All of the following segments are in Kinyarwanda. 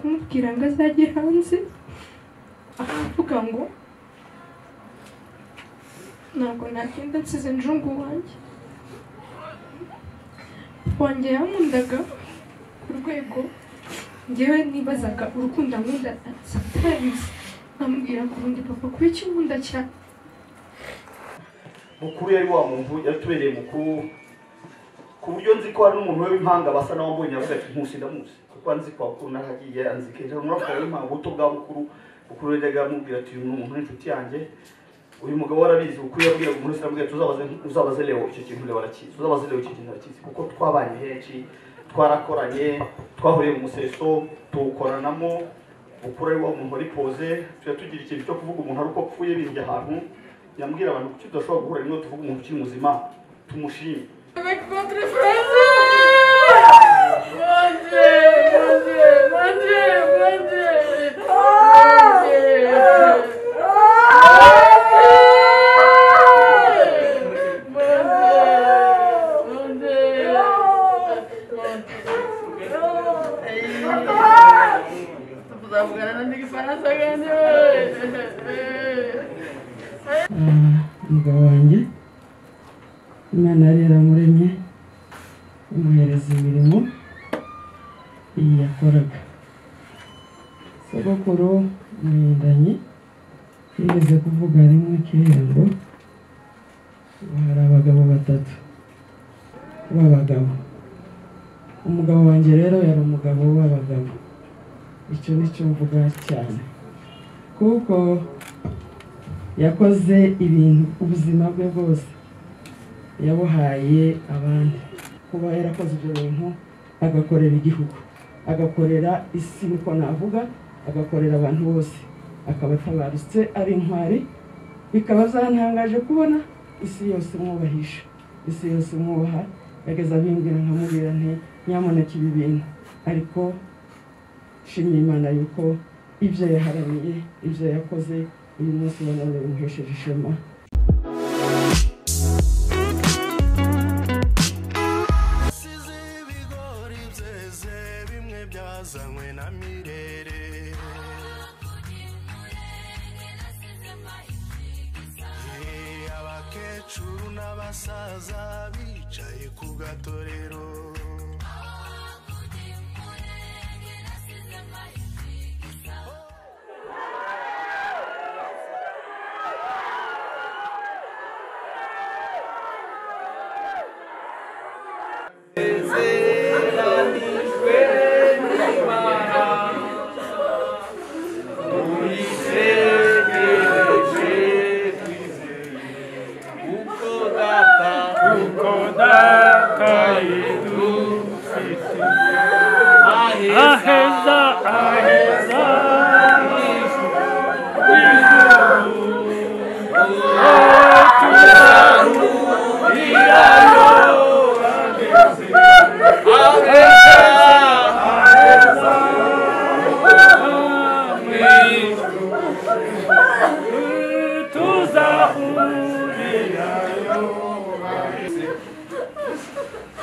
kumubwira ngo azajye hanze akavuga ngo ntabwo nagenda nsize njungu wanjye yamundaga ku rwego njyewe nibazaga urukundo nkunda atarize amubwira ku rundi papa kuba icyo nkunda cyane mukuru yari wa muntu yatubereye mukuru ku buryo nzi ko hari n'umuntu w'impanga basa nawe mbonye avuga ati nkusi ndamuzi kuko nzi ko akunda hagiye anzi kenshi n'umuntu w'impanga buto bwa mukuru yajyaga amubwira ati uyu muntu n'inshuti yanjye uyu mugabo warabizi uko yabwiye umuntu aramubwira uzabaze Leo icyo kintu Leo arakizi uzabaze Leo icyo kintu arakizi kuko twabanye henshi twarakoranye twahuriye mu museso tuwukoranamo ukuri ari wa muntu wari poze tugira ikintu cyo kuvuga umuntu ari uko apfuye birya ahantu yambwira abantu kuki tudashobora guhura rimwe tuvuga umuntu ukiri muzima tumushime umugabo wanjye Imana yari yaramuremye imuhereza imirimo iyi yakoraga sogokuru Mwindanyi yigeze kuvuga rimwe kera ngo hari abagabo batatu b'abagabo umugabo wanjye rero yari umugabo w'abagabo icyo nicyo mvuga cyane kuko yakoze ibintu ubuzima bwe bwose yabuhaye abandi kuba yarakoze ibyo bintu agakorera igihugu agakorera isi niko navuga agakorera abantu bose akabatabaritse ari intwari bikaba byantangaje kubona isi yose mwubahisha isi yose mwubaha yageze abimbwira nkamubwira nti nyamuneka ibi bintu ariko shimye Imana yuko ibyo yaharaniye ibyo yakoze uyu munsi banone bimuhesheje ishema byazanywe na mirere abakecuru n'abasaza bicaye ku gatorero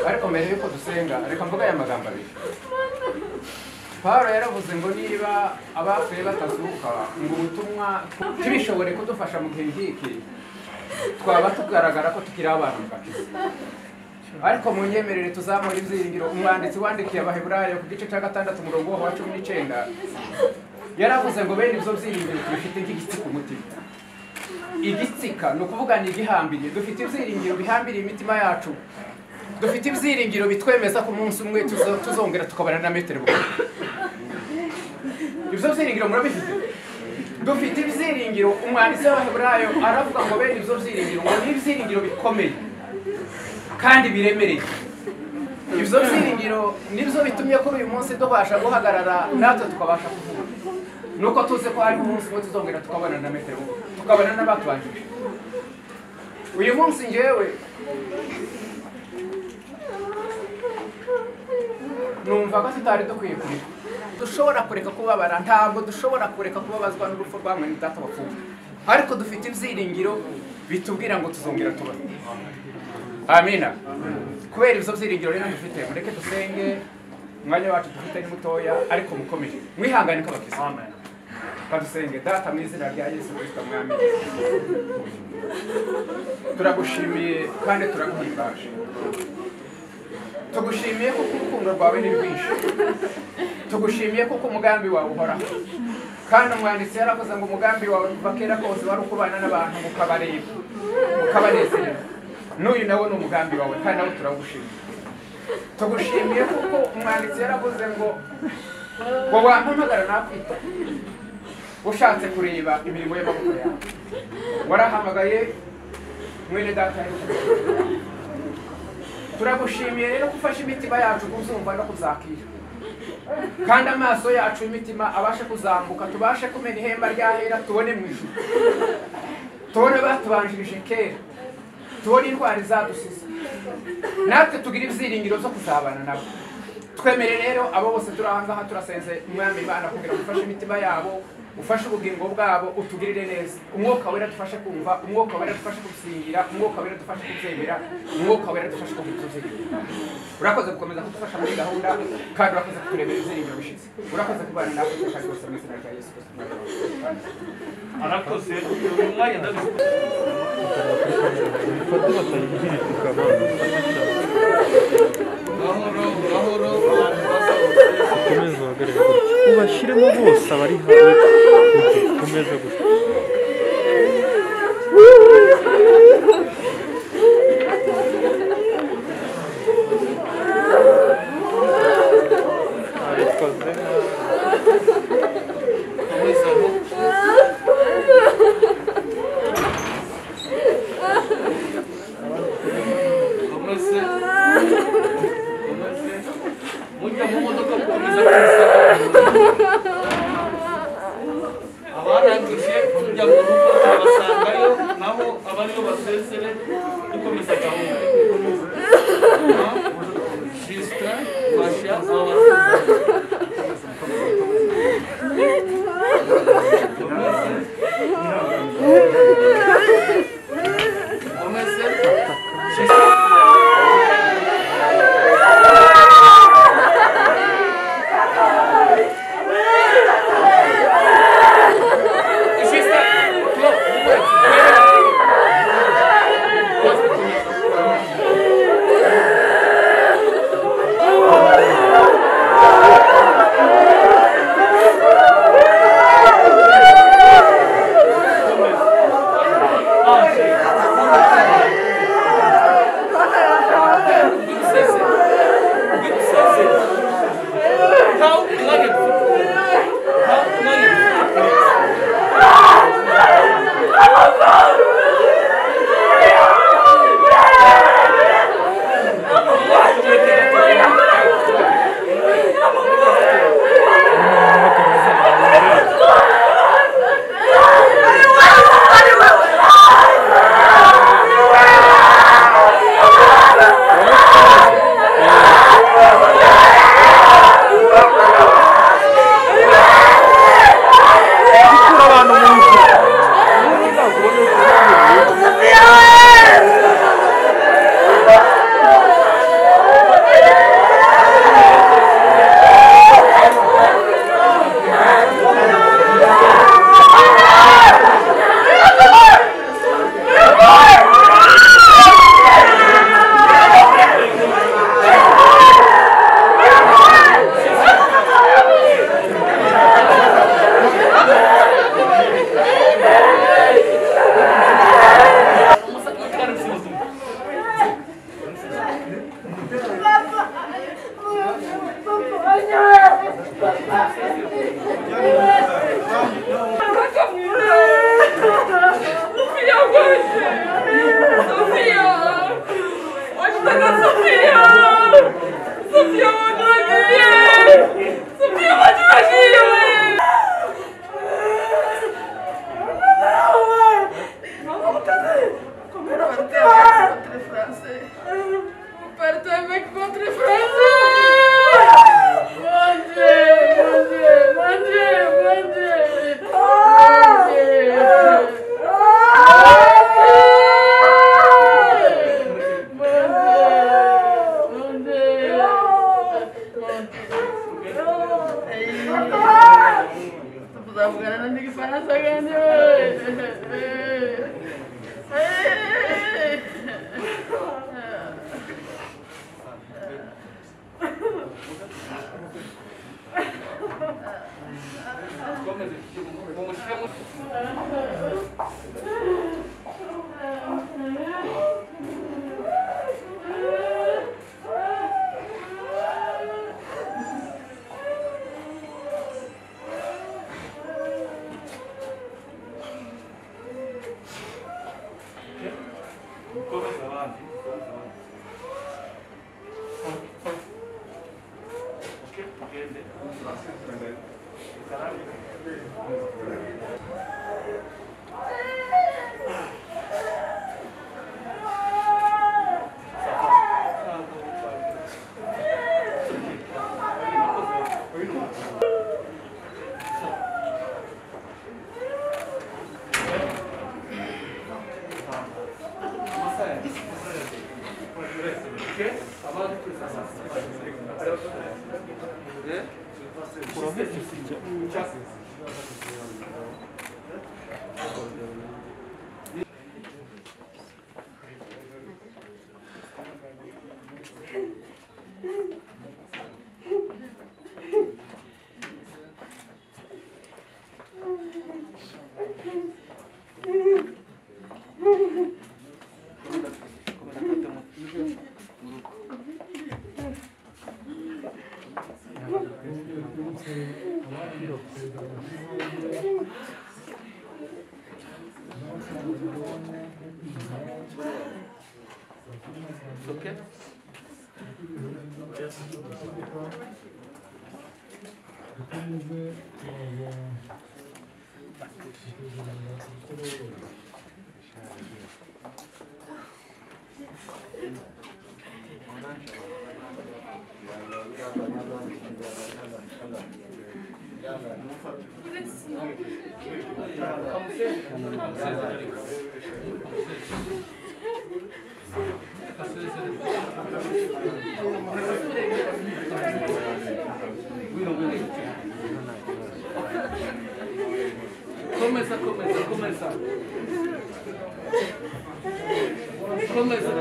ariko mbere yuko dusenga reka mvuga aya magambo abiri Pawulo yaravuze ngo niba abapfuye batazuka ngo ubutumwa ntibishobore kudufasha mu gihe nk'iki twaba tugaragara ko tukiri abantu bakize ariko mu nyemerere tuzamura ibyiringiro umwanditsi wandikiye Abaheburayo ku gice cya 6 umurongo wa 19 yaravuze ngo bene ibyo byiringiro tubifite nk'igitsika umutima igitsika no kuvuga ni igihambiriye dufite ibyiringiro bihambiriye imitima yacu dufite ibyiringiro bitwemeza ko umunsi umwe tuzongera tukabana na metero ibyo byiringiro murabifite dufite ibyiringiro umwanditsi w'Abaheburayo aravuga ngo bene ibyo byiringiro ngo ni ibyiringiro bikomeye kandi biremereye ibyo byiringiro nibyo bitumye kuri uyu munsi tubasha guhagarara natwe tukabasha kuvuga nuko tuze ko hari umunsi umwe tuzongera tukabana na metero tukabana n'abatubanjije uyu munsi ngewe numva ko tutari dukwiye kureka dushobora kureka kubabara ntabwo dushobora kureka kubabazwa n'urupfu rwa mwene data wapfuye ariko dufite ibyiringiro bitubwira ngo tuzongera tubone. Amina. Kubera ibyo byiringiro rero dufite, mureke dusenge. Umwanya wacu dufite ni mutoya ariko mukomeje. Mwihangane kabakristo. Amen. Kadusenge. Data mu izina rya Yesu Kristo mwami. Turagushimiye kandi turaguhimbaje. Tugushimiye kuko urukundo rwawe ni rwinshi. Tugushimiye kuko umugambi wawe uhoraho. Kandi umwanditsi yaravuze ngo umugambi wawe kuva kera kose wari ukubana n'abantu mukabareba, mukabanezerera. N'uyu nawe ni umugambi wawe kandi nawe turagushimiye. Tugushimiye kuko umwanditsi yaravuze ngo wampamagara nakwita ushatse kureba imirimo y'amaboko yawe. Warahamagaye mwene data turagushimiye rero gufasha imitima yacu kuzumva no kuzakira, kandi amaso yacu y'imitima abashe kuzambuka, tubashe kumenya ihemba ryahera, tubone mu ijuru, tubone batubanjirije kera, tubone indwara zadusize, natwe tugira ibyiringiro zo kuzabana nabo. Twemere rero abo bose turi aha ngaha turasenze Umwami Imana kugira ngo ufashe imitima yabo, ufashe ubugingo bwabo, utugirire neza. Umwuka wera dufashe kumva, umwuka wera dufashe gusingira, umwuka wera dufashe kubyemera, umwuka wera dufashe kubyumvira. Urakoze gukomeza kudufasha muri gahunda kandi urakoze kuturebera ibyiringiro bishize. Urakoze kubana natwe kandi rwose mu izina rya Yesu Kristo. Arakoze uyu mwanya ndabifite. ubashyiremo bose abari hawe kumeza gusa. abarangije kujya mu rugo babasangayo nabo abariyo basezere dukomeza gahunda. Justin Fasha komeza abandi okay tugende okay Começa.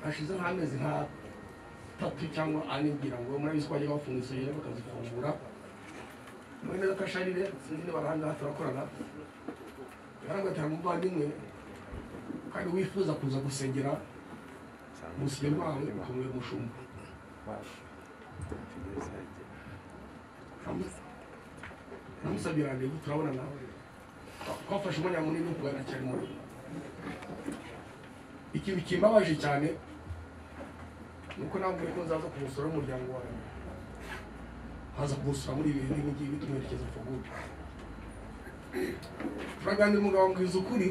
hashize nk'amezi nka 3 cyangwa 4 ngira ngo murabizi ko bajya bafunga isuri bakazifungura muri neza kasharire sinzi niba barahanga turakorana yarangatira mu bavimwe kandi wifuza kuza gusengera musige rwawe ukamwe mushumba namusabira ngo turabona nawe kwafashe umwanya munini wo kuganira cyane muri ikintu kimbabaje cyane nuko nambwiye ko nzaza kumusura umuryango wawe haza kumusura muri ibi ngibi bitumwerekeza mfugura turaganira umugabo mbwiza ukuri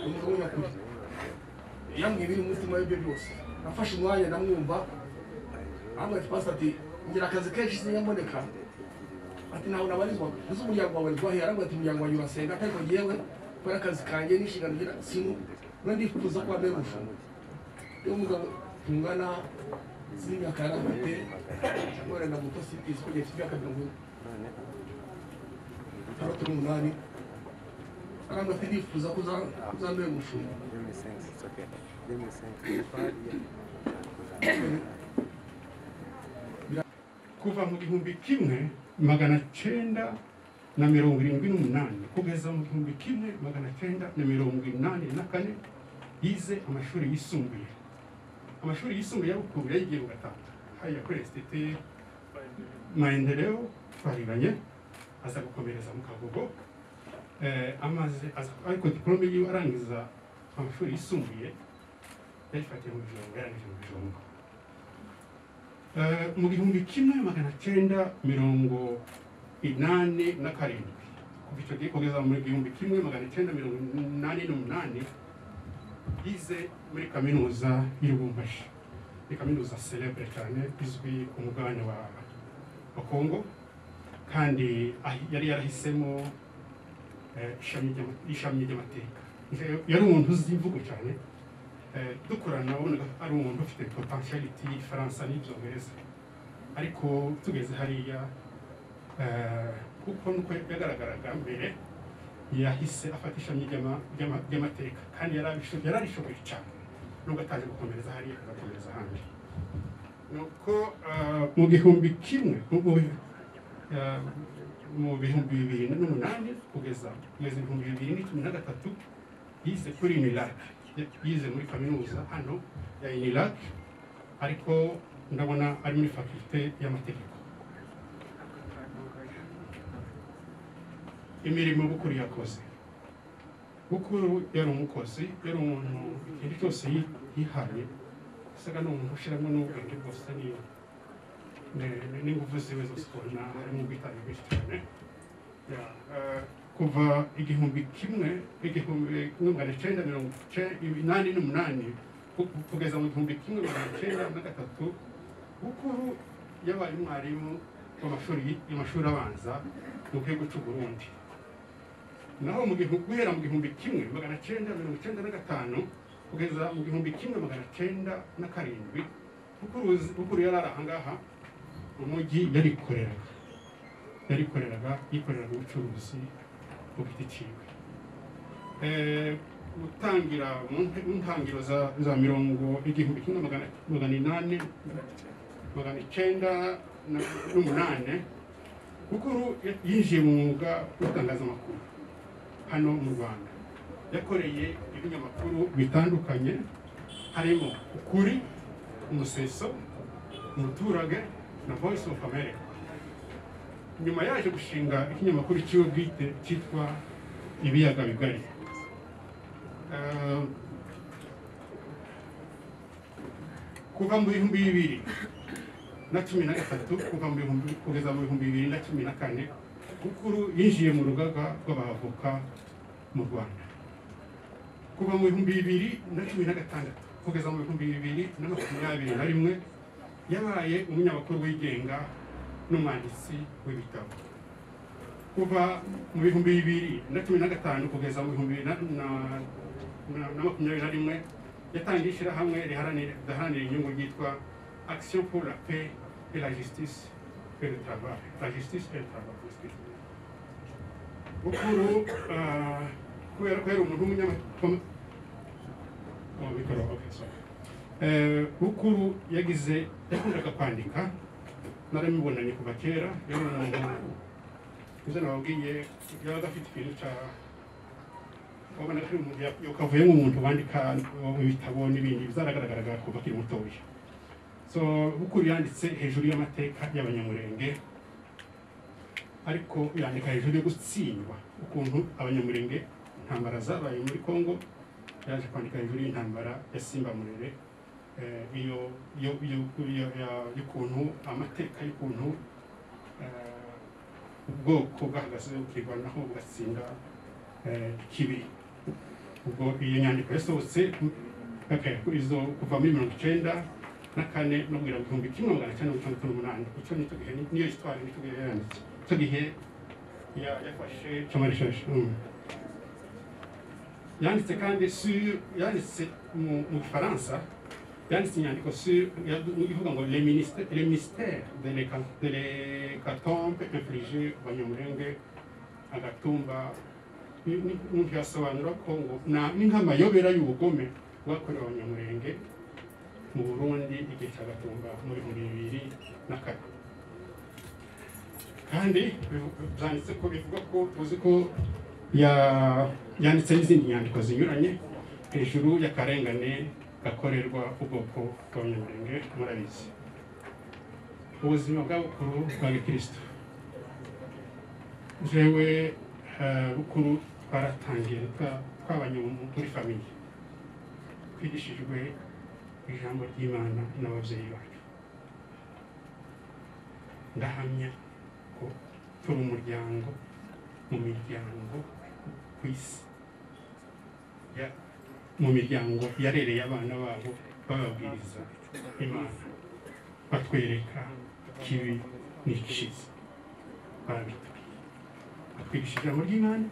umugabo nyakuri yambwiye ibiri umutima w'ibyo byose nafashe umwanya ndamwumva ahubwo ati pastor ati ngira akazi kenshi sinyamboneka ati nawe nabarizwa uzi umuryango wawe rwahe yarambwiye ati umuryango wawe urasenga ariko ngewe kubera akazi kanjye n'inshingano ngira simu ndifuza kuba mbere umushumba iyo umugabo tungana z'imyaka yarafite cyangwa na muto sipisi kugeza imyaka 38 arambwira ati ndifuza kuzambere umushumba kuva mu 1978 kugeza mu 1984 yize amashuri yisumbuye ya Bukuru yagiye ugatanga haya kuri STT maendeleo twariganye aza gukomereza mu Kagogo ariko diplome yiwe arangiza amashuri yisumbuye yafatiye mu Bijombo yarangije mu Bijombo mu 1987 kuva icyo gihe kugeza mu 1988 yize muri kaminuza y'Lubumbashi ni kaminuza celebre cyane izwi ku mugabane wa Kongo kandi yari yarahisemo ishami ry'amateka yari umuntu uzi imvugo cyane dukorana wabonaga ari umuntu ufite potentiality y'Ifaransa n'ibyongereza ariko tugeze hariya kuko nuko yagaragaraga mbere yahise afata ishami ry'amateka kandi yararishoboye cyane nubwo ataje gukomereza hariya agakomereza ahandi nuko mu 1990 mu bihumbi 2008 kugeza ibihumbi 2013 yize kuri UNILAC, yize muri kaminuza hano ya UNILAC, ariko ndabona ari muri fakulte y'amategeko. Imirimo Bukuru yakoze, Bukuru yari umukozi, yari umuntu ikintu cyose yihaye, saga n'umuntu ushyiramo n'ubwenge bwose n'ingufu ziwe zose ubona harimo ubwitange bwinshi cyane. Kuva 1988 kugeza mu 1993 Bukuru yabaye umwarimu w'amashuri abanza mu gihugu cy'u Burundi. Naho guhera mu 1995 kugeza mu 1997 Bukuru yari ari ahangaha umujyi yikoreraga ubucuruzi ku giti cyiwe. Gutangira mu ntangiriro za 1998 Bukuru yinjiye mu mwuga w'itangazamakuru hano mu Rwanda. Yakoreye ibinyamakuru bitandukanye harimo Ukuri, Umuseso, Umuturage na Voice of America. Nyuma yaje gushinga ikinyamakuru cyiwe bwite cyitwa Ibiyaga Bigari. Kuva mu 2013 kugeza mu 2014 Bukuru yinjiye mu rugaga rw'abavoka mu Rwanda. Kuva mu 2016 kugeza mu 2021 yabaye umunyamakuru wigenga n'umwanditsi w'ibitabo. Kuva mu 2015 kugeza mu 2021 yatangiye ishyirahamwe riharanira inyungu ryitwa Action pour la paix et la justice et le travail. La justice et le travail. Bukuru kubera ko yari umuntu w'umunyamakuru Bukuru yakundaga kwandika, naramubonanye kuva kera. Yari umuntu uza nababwiye yabaga afite ikintu cya wabona ko ukavuye nk'umuntu wandika ibitabo n'ibindi bizaragaragaraga kuva akiri mutoya. So Bukuru yanditse hejuru y'amateka y'Abanyamurenge, ariko yandika hejuru yo gutsindwa ukuntu Abanyamurenge intambara zabaye muri Kongo. Yaje kwandika hejuru y'intambara ya Simba Murere, y'ukuntu amateka y'ukuntu ubwoko bwahagaze bukirwanaho bugatsinda ikibi. Ubwo iyo nyandiko yasohotse izo kuva muri 1994 no kugera mu 1998. Icyo nicyo gihe niyo histoire nicyo gihe yanditse, icyo gihe yafashe cy'amarishashe. Yanditse kandi yanditse mu Faransa, yanditse inyandiko ivuga ngo les mystères de l'hécatombe infligée aux Banyamulenge Agatumba. Umuntu yasobanura ko ngo ni nk'amayobera y'ubugome bwakorewe Abanyamulenge mu Burundi igihe cy'Agatumba muri 2004. Kandi byanditse ko bivuga ko tuzi ko yanditse n'izindi nyandiko zinyuranye hejuru y'akarengane gakorerwa ubwoko bw'Abanyamulenge. Murabizi ubuzima bwa Bukuru bwa Gikristo. Jewe Bukuru twaratangiye twabanye muri famiye, twigishijwe ijambo ry'Imana n'ababyeyi bacu. Ndahamya ko turi umuryango mu miryango ku isi, mu miryango yarereye abana babo bababwiriza Imana, batwereka ikibi n'icyiza. Batwigisha ijambo ry'Imana,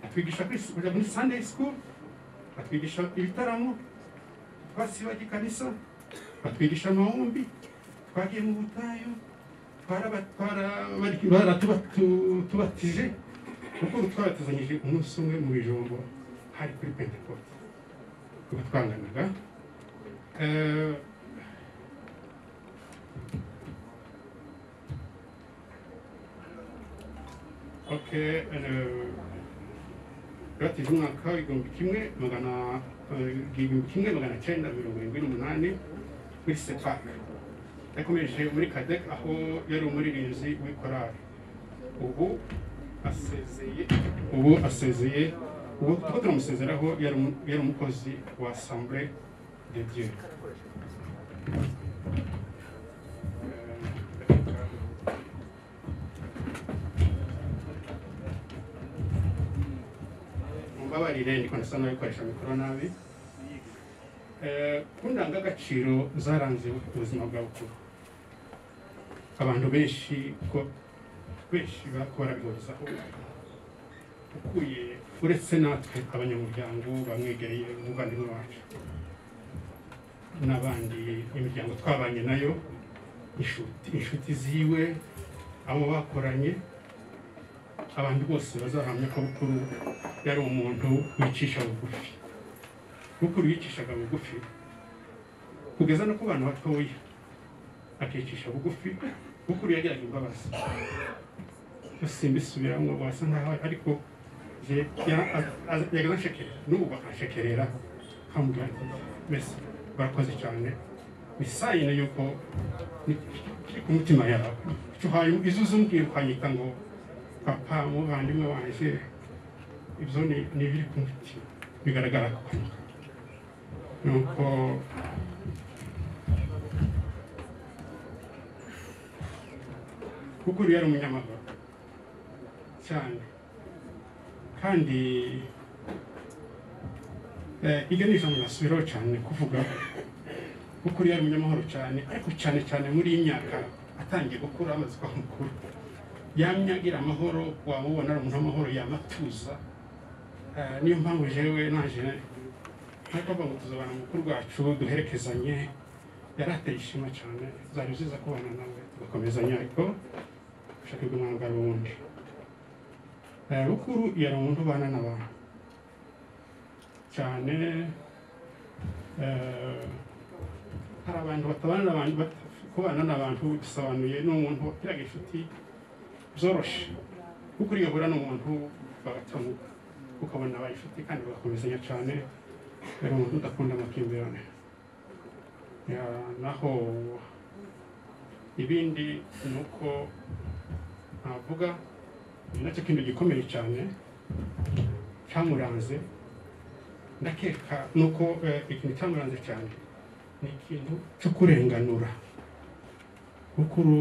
batwigisha kujya muri Sunday school, batwigisha ibitaramo, twasibaga ikanisa, batwigisha amahombi, twagiye mu butayu, tubatije. Bukuru twabatizanyije umunsi umwe mu Bijombo, hari kuri Pentecote. Kuba twanganaga batije umwaka w'igihumbi kimwe magana cyenda mirongo irindwi n'umunani kuri sepak yakomeje muri kadek aho yari umuririmbyi w'ikorali ubu asezeye ubu turamusezeraho yari umukozi wa Assemblée de Dieu. Mbabarire ndiko nasa n'abikoresha mikoro nabi. Ku ndangagaciro zaranze ubuzima bwa bukuru abantu benshi bakora bihurizaho ukuye uretse natwe abanyamuryango bamwegereye umuvandimwe wacu n'abandi imiryango twabanye nayo inshuti ziwe abo bakoranye abantu bose bazahamya ko bukuru yari umuntu wicisha bugufi. Bukuru yicishaga bugufi kugeza no ku bantu batoya akicisha bugufi. Bukuru yagiraga imbabazi simbisubiramo wasa nkaho ariko yagaza nshekerera n'ubu bakashekerera kamubwira ati mbese barakoze cyane bisayine yuko kiri ku mutima yawe tuhaye izuzu mbwira ukanyita ngo papa muvandimwe wanje ibyo ni ibiri ku mutima bigaragara ko nuko Bukuru yari umunyamahoro cyane kandi ibyo ni ijambo nasubiraho cyane kuvuga Bukuru yari umunyamahoro cyane ariko cyane muri iyi myaka atangiye gukura amaze kuba mukuru yamye agira amahoro wamubona ari umuntu w'amahoro yamatuza niyo mpamvu jewe naje ariko ngo tuzabana mukuru wacu duherekezanye yarateye ishema cyane zari ziza kubana nawe tugakomezanya ariko ushaka umwambaro wundi. Bukuru yari umuntu ubana n'abantu cyane hari abantu batabana n'abantu kubana n'abantu bisobanuye n'umuntu wagiraga inshuti byoroshye. Bukuru yahura n'umuntu bagatamuka ukabona abaye inshuti kandi bagakomezanya cyane. Yari umuntu udakunda amakimbirane. Naho ibindi nuko navuga nacyo kintu gikomeye cyane cyamuranze ndakeka nuko ikintu cyamuranze cyane ni ikintu cyo kurenganura. Bukuru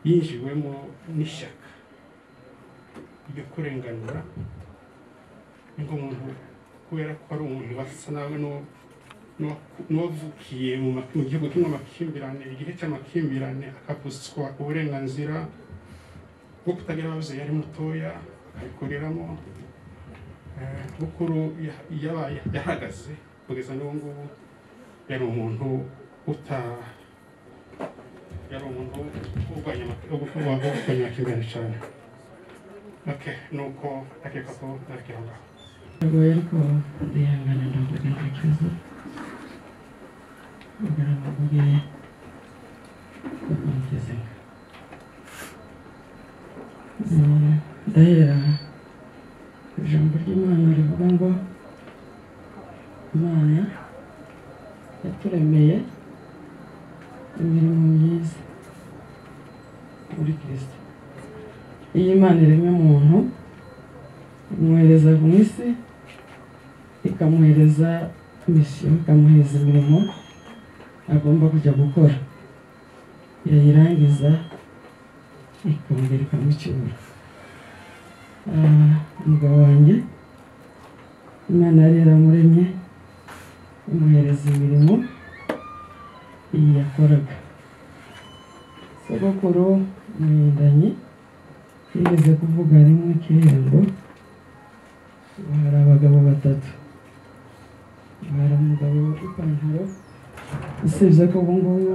yinjiwemo n'ishyaka ryo kurenganura ngo umuntu kubera ko ari umuntu wasa nawe n'uwavukiye mu gihugu kirimo amakimbirane igihe cy'amakimbirane akavutswa uburenganzira bwo kutagira ababyeyi yari mutoya akabikuriramo. Bukuru yahagaze kugeza n'ubu ngubu yari umuntu urwanya amakimbirane cyane. Nuko akeka ko nakira ngaho Agoye ariko ndihangana ndavuga nta kibazo ugaragavuge bakamugeze ndahera ijambo ry'Imana rivuga ngo Imana yaturemeye imirimo myiza muri Kristo. Iyo Imana iremye umuntu imwohereza mu isi ikamuhereza misiyo ikamuhereza imirimo agomba kujya gukora yayirangiza ikongera ikamucyura. Umugabo wanjye Imana yari yaramuremye imuhereza imirimo iyi yakoraga. Sogokuru Muhindanyi yigeze kuvuga rimwe kera ngo hari abagabo batatu. Hari umugabo w'ipantaro usibye ko ubu ngubu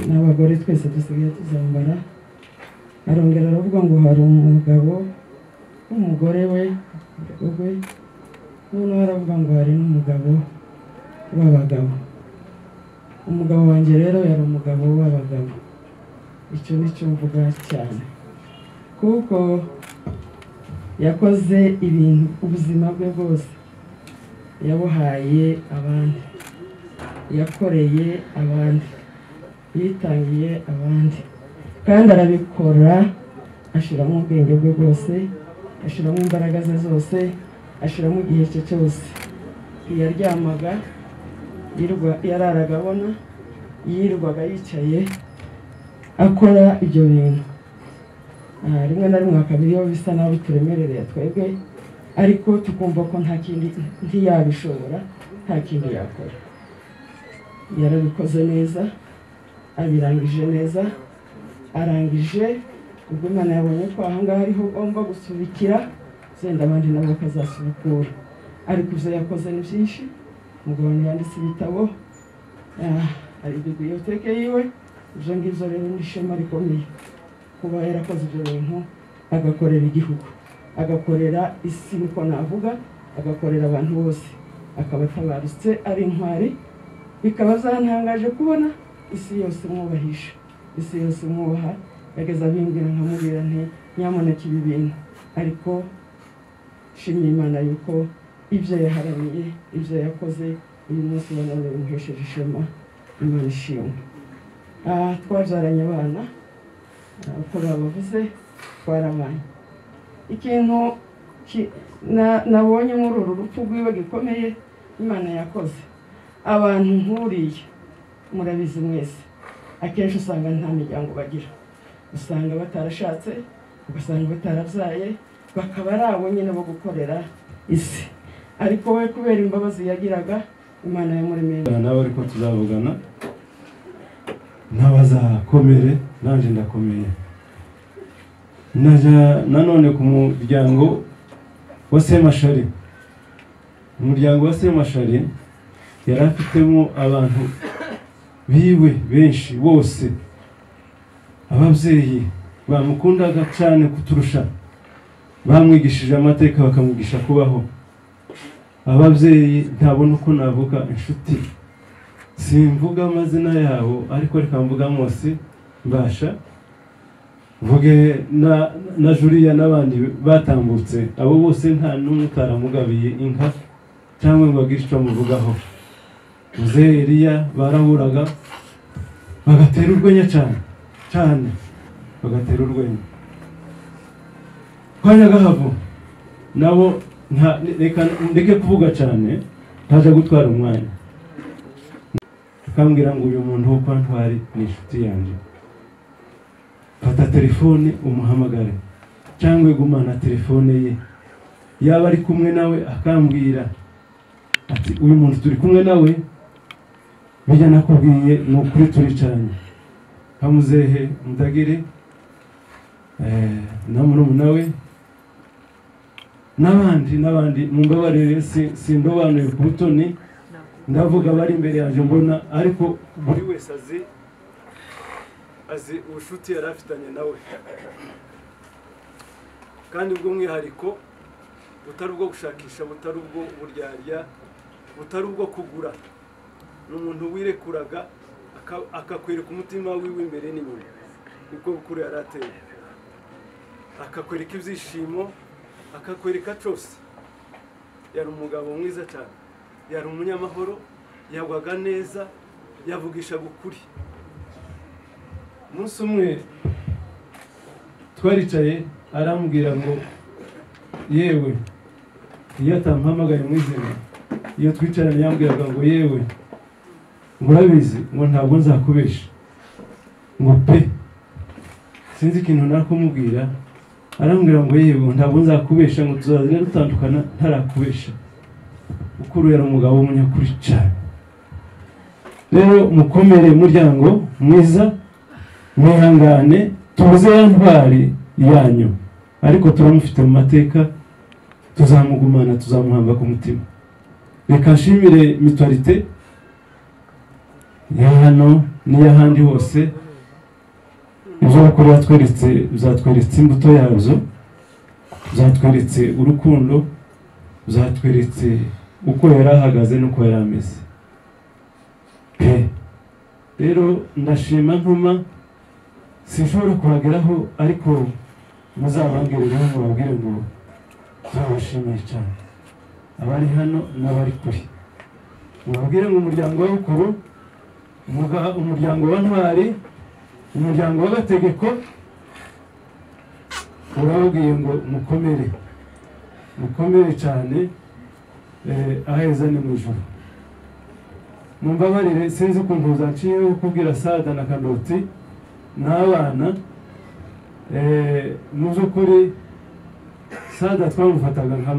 n'abagore twese dusigaye tuzambara. Arongera aravuga ngo hari umugabo w'umugore we noneho aravuga ngo hari n'umugabo w'abagabo. Umugabo wanjye rero yari umugabo w'abagabo. Icyo nicyo mvuga cyane kuko yakoze ibintu ubuzima bwe bwose yabuhaye abandi, yakoreye abandi, yitangiye abandi, kandi arabikora ashiramo ubwenge bwe bwose, ashiramo imbaraga ze zose, ashiramo igihe cye cyose. Yaryamaga yararaga abona, yirirwaga yicaye akora ibyo bintu. Rimwe na rimwe akabiri iyo bisa naho bituremerereye twebwe, ariko tukumva ko nta kindi ntiyabishobora, nta kindi yakora. Yarabikoze neza, abirangije neza, arangije ubwo Imana yabonye ko ahangaha ariho ugomba gusubikira, zenda abandi nabo bakazasubukura. Ariko ibyo yakoze ni byinshi. Umugabo yanditse ibitabo, ari biblioteke yiwe. Ibyo ngibyo rero ni ishema rikomeye kuba yarakoze ibyo bintu, agakorera igihugu, agakorera isi, niko navuga, agakorera abantu bose, akaba atabarutse ari intwari. Bikaba zantangaje kubona isi yose imwubahisha, isi yose imwubaha. Yageze abimbwira nkamubwira nti nyamuneka ibi bintu, ariko shimye Imana yuko ibyo yaharaniye, ibyo yakoze uyu munsi none bimuhesheje ishema. Imana ishimwe. Twabyaranye abana uko babavuze, twarabanye. Ikintu nabonye muri uru rupfu rwiwe gikomeye Imana yakoze, abantu nkuriye murabizi mwese, akenshi usanga nta miryango bagira, usanga batarashatse, ugasanga batarabyaye, bakaba ari abo nyine bo gukorera isi. Ariko we kubera imbabazi yagiraga, Imana yamuremeye. Nawe ariko tuzavugana, n'abazakomere, nanjye ndakomeye. Nanone ku muryango wa Semashari, umuryango wa Semashari yari afitemo abantu biwe benshi bose, ababyeyi bamukundaga cyane kuturusha, bamwigishije amateka bakamwigisha kubaho. Ababyeyi ntabona uko navuga, inshuti simvuga amazina yabo, ariko reka mvuga Mose Mbasha, mvuge na Julia n'abandi batambutse. Abo bose nta n'umwe utaramugabiye inka cyangwa ngo agire icyo amuvugaho. Muzehe Eliya barahuraga bagatera urwenya cyane cyane, bagatera urwenya. Kwa Nyagahavu nabo ndeke kuvuga cyane, ntaje gutwara umwanya. Akambwira ngo uyu muntu wo kwa Ntwari ni inshuti yanjye, fata telefone umuhamagare, cyangwa igumana telefone ye. Yaba ari kumwe nawe akambwira ati uyu muntu turi kumwe nawe, bijya nakubwiye ni ukuri turicaranye. Hamuzehe Mutagire na murumuna we n'abandi mumbabarire, sindobanuye ku butoni, ndavuga bari imbere yanjye mbona, ariko buri wese azi ubushuti yari afitanye nawe, kandi bw'umwihariko butari ubwo gushakisha, butari ubwo buryarya, butari ubwo kugura. Ni umuntu wirekuraga akakwereka umutima wiwe imbere n'inyuma, nibwo bukuru yari ateye. Akakwereka ibyishimo, akakwereka cyose. Yari umugabo mwiza cyane, yari umunyamahoro, yagwaga neza, yavugishaga ukuri. Umunsi umwe twaricaye, arambwira ngo yewe, iyo atampamagaye mu izina, iyo twicaranye yambwiraga ngo yewe, murabizi ngo ntabwo nzakubesha, ngo pe, sinzi ikintu nakumubwira. Arambwira ngo yewe ntabwo nzakubesha, ngo tuzazine dutandukana ntarakubesha. Ukuru yari umugabo w'umunyakuri cyane. Rero mukomere muryango mwiza, mwihangane, tubuze ya ntwari yanyu, ariko turamufite mu mateka, tuzamugumana, tuzamuhamba ku mutima. Reka nshimire Mutualité ya hano n'iy'ahandi hose, ibyo bakora batweretse, bizatweretse imbuto yazo, bizatweretse urukundo, bizatweretse uko yari ahagaze n'uko yari ameze. Rero ndashima ntuma, sinshobora kuhageraho, ariko muzabangire rero mubabwire ngo turabashimiye cyane abari hano n'abari kure mubabwire ngo umuryango wa Bukuru umuryango wa Ntwari umuryango w'Agategeko urababwiye ngo mukomere cyane aheza ni mu ijuru mumbabarire sinzi ukuntu uzaciyeho kubwira Sada na Kanoti n'abana mu by'ukuri Sada twamufataga nka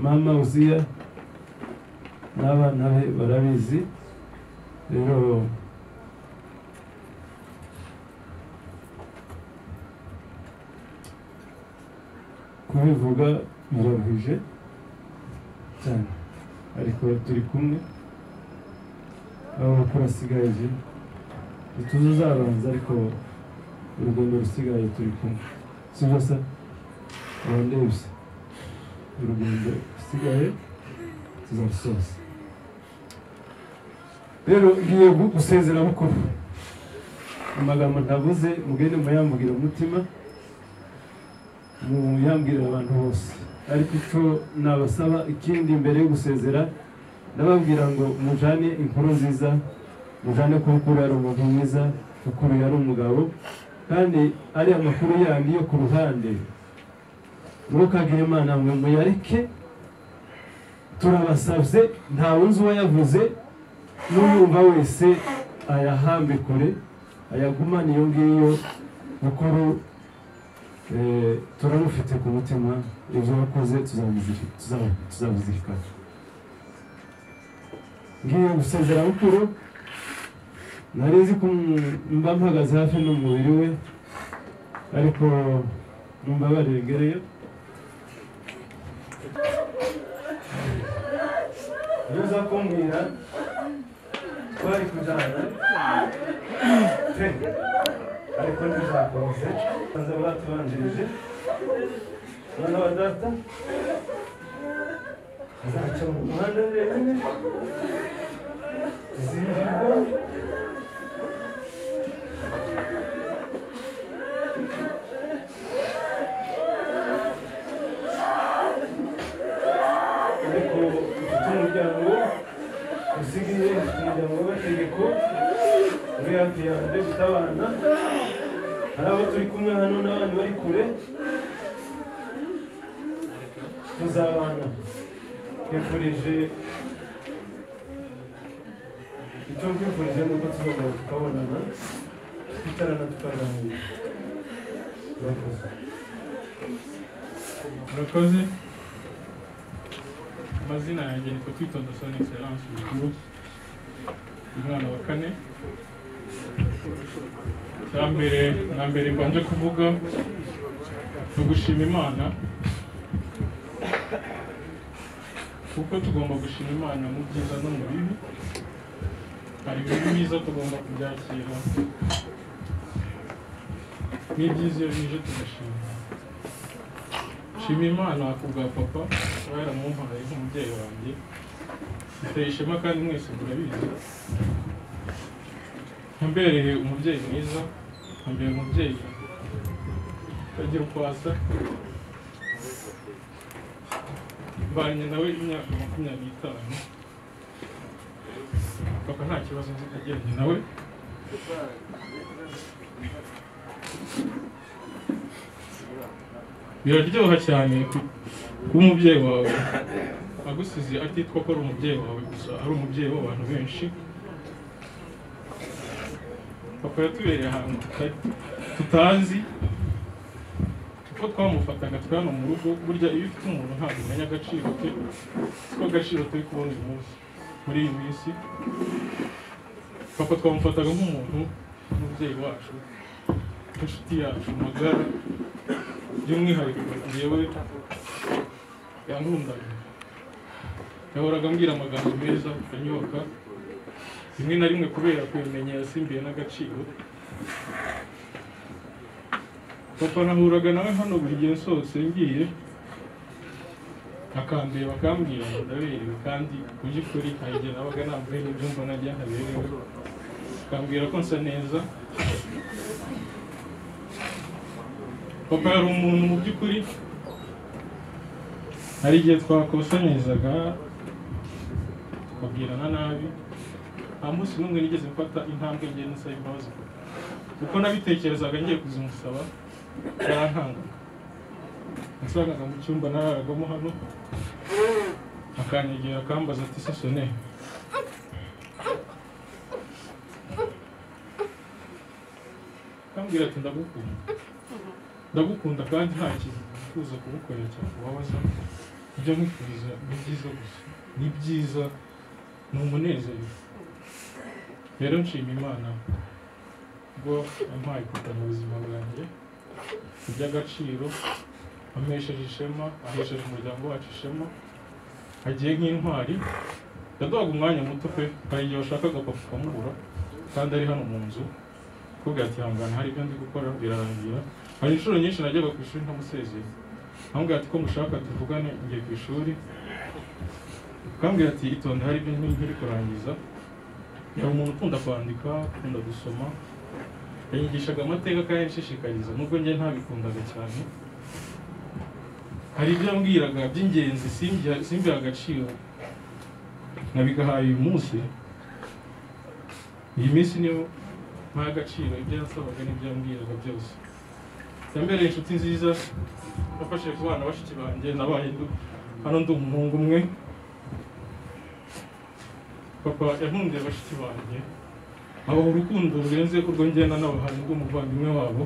mama Uziya n'abana be barabizi rero kubivuga biraruhije cyane ariko turi kumwe abo bakora asigaye ntituzi uzabanza ariko urugendo rusigaye turi kumwe sibyo se urandebye urugendo rusigaye tuzarusoza rero ngiye gusezera Bukuru amagambo ntavuze mugende muyambwira umutima muyambwirira abantu bose ariko icyo nabasaba ikindi mbere yo gusezera ndababwira ngo mujane inkuru nziza mujane ko Bukuru yari umuntu mwiza Bukuru yari umugabo kandi ari amakuru yandi yo ku ruhande ntukagire Imana mwe muyareke turabasabye ntawe nzi uwayavuze n'uyumva wese ayahambe kure ayagumane iyo ngiyo Bukuru turamufite ku mutima ibyo wakoze tuzabizirikana ngiye gusezera Bukuru nari nzi ko mba mpagaze hafi n'umubiri we ariko mumbabarire ngereyo iyo uza kumbwira twari kujyana ariko ntizakomeze baza batubanjirije abana ba data bazaca mu muhanda wenyine tuzihirwa ariko ufite umuryango usigaye ufite umuryango w'Agategeko uri hafi yanjye ufite abana hari abo turi kumwe hano n'abandi bari kure tuzabana twifurije icyo twifurije nuko tuzongera tukabonana twicarana tukaganira murakoze amazina yanjye ni Kutwitonda Son Excellence Bukuru umwana wa 4 na mbere mbanje kuvuga no gushima Imana kuko tugomba gushima Imana mu byiza no mu bibi hari ibintu biza tugomba kubyakira n'ibyiza iyo bije tugashima shima Imana kubwa papa yaramumpaye nk'umubyeyi wanjye biteye ishema kandi mwese murabizi mbereye umubyeyi mwiza mbere umubyeyi agira uko asa mbanye nawe imyaka 25 papa nta kibazo nzi kagiranye nawe biraryoha cyane kuba umubyeyi wawe agusize atitwa ko ari umubyeyi wawe gusa ari umubyeyi w'abantu benshi papa yatubereye ahantu tutazi uko twamufataga twano mu rugo burya iyo ufite umuntu ntabwo umenya agaciro ke siko agaciro turi kubona uyu munsi muri iyi minsi papa twamufataga nk'umuntu n'umubyeyi wacu inshuti yacu magara by'umwihariko njyewe yankundaga yahoraga ambwira amagambo meza anyoka rimwe na rimwe kubera kubimenya yasimbiye n'agaciro papa nahuraga nawe hano buri gihe nsohotse ngiye akambera bakambwira ngo ndaberewe kandi mu by'ukuri hari igihe nabaga nambaye n'ibyo mbona njya ntaberewe akambwira ko nsa neza papa yari umuntu mu by'ukuri hari igihe twakosanyirizaga tukabwirana nabi nta munsi n'umwe nigeze mfata intambwe ngiye nsaba imbabazi kuko nabitekerezaga ngiye kuzimusaba yarankangaga nasangaga mu cyumba nararagamo hano akanyegera akambaza ati se Sone akambwira ati ndagukunda kandi nta kintu nifuza kugukorera cyangwa kubabaza ibyo nkwifuriza ni byiza gusa ni byiza ni umunezero rero nshima Imana ubwo yampaye kuta mu buzima bwanjye iby'agaciro amesheje ishema ahesheje umuryango wacu ishema agiye nk'intwari yaduhaga umwanya muto pe hari igihe washakaga papa ukamubura kandi ari hano mu nzu kubwira ati hangana hari ibyo ndi gukora birarangira hari inshuro nyinshi najyaga ku ishuri ntamusezeye ambwira ati ko mushaka tuvugane ngiye ku ishuri akambwira ati itonde hari ibyo nkiri kurangiza yari umuntu ukunda kwandika ukunda gusoma yanyigishaga amateka kandi yanshishikariza nubwo njye ntabikundaga cyane hari ibyo yambwiraga by'ingenzi simbiha agaciro nabigahaye uyu munsi iyi minsi niyo mpaye agaciro ibyo yansabaga n'ibyo yambwiraga byose yambereye inshuti nziza nafashije ku bana bashiki banjye nabaye hano ndi umuhungu umwe papa yankundiye bashiki banjye abaha urukundo rurenze urwo ngenda nabahaye ndi umuvandimwe wabo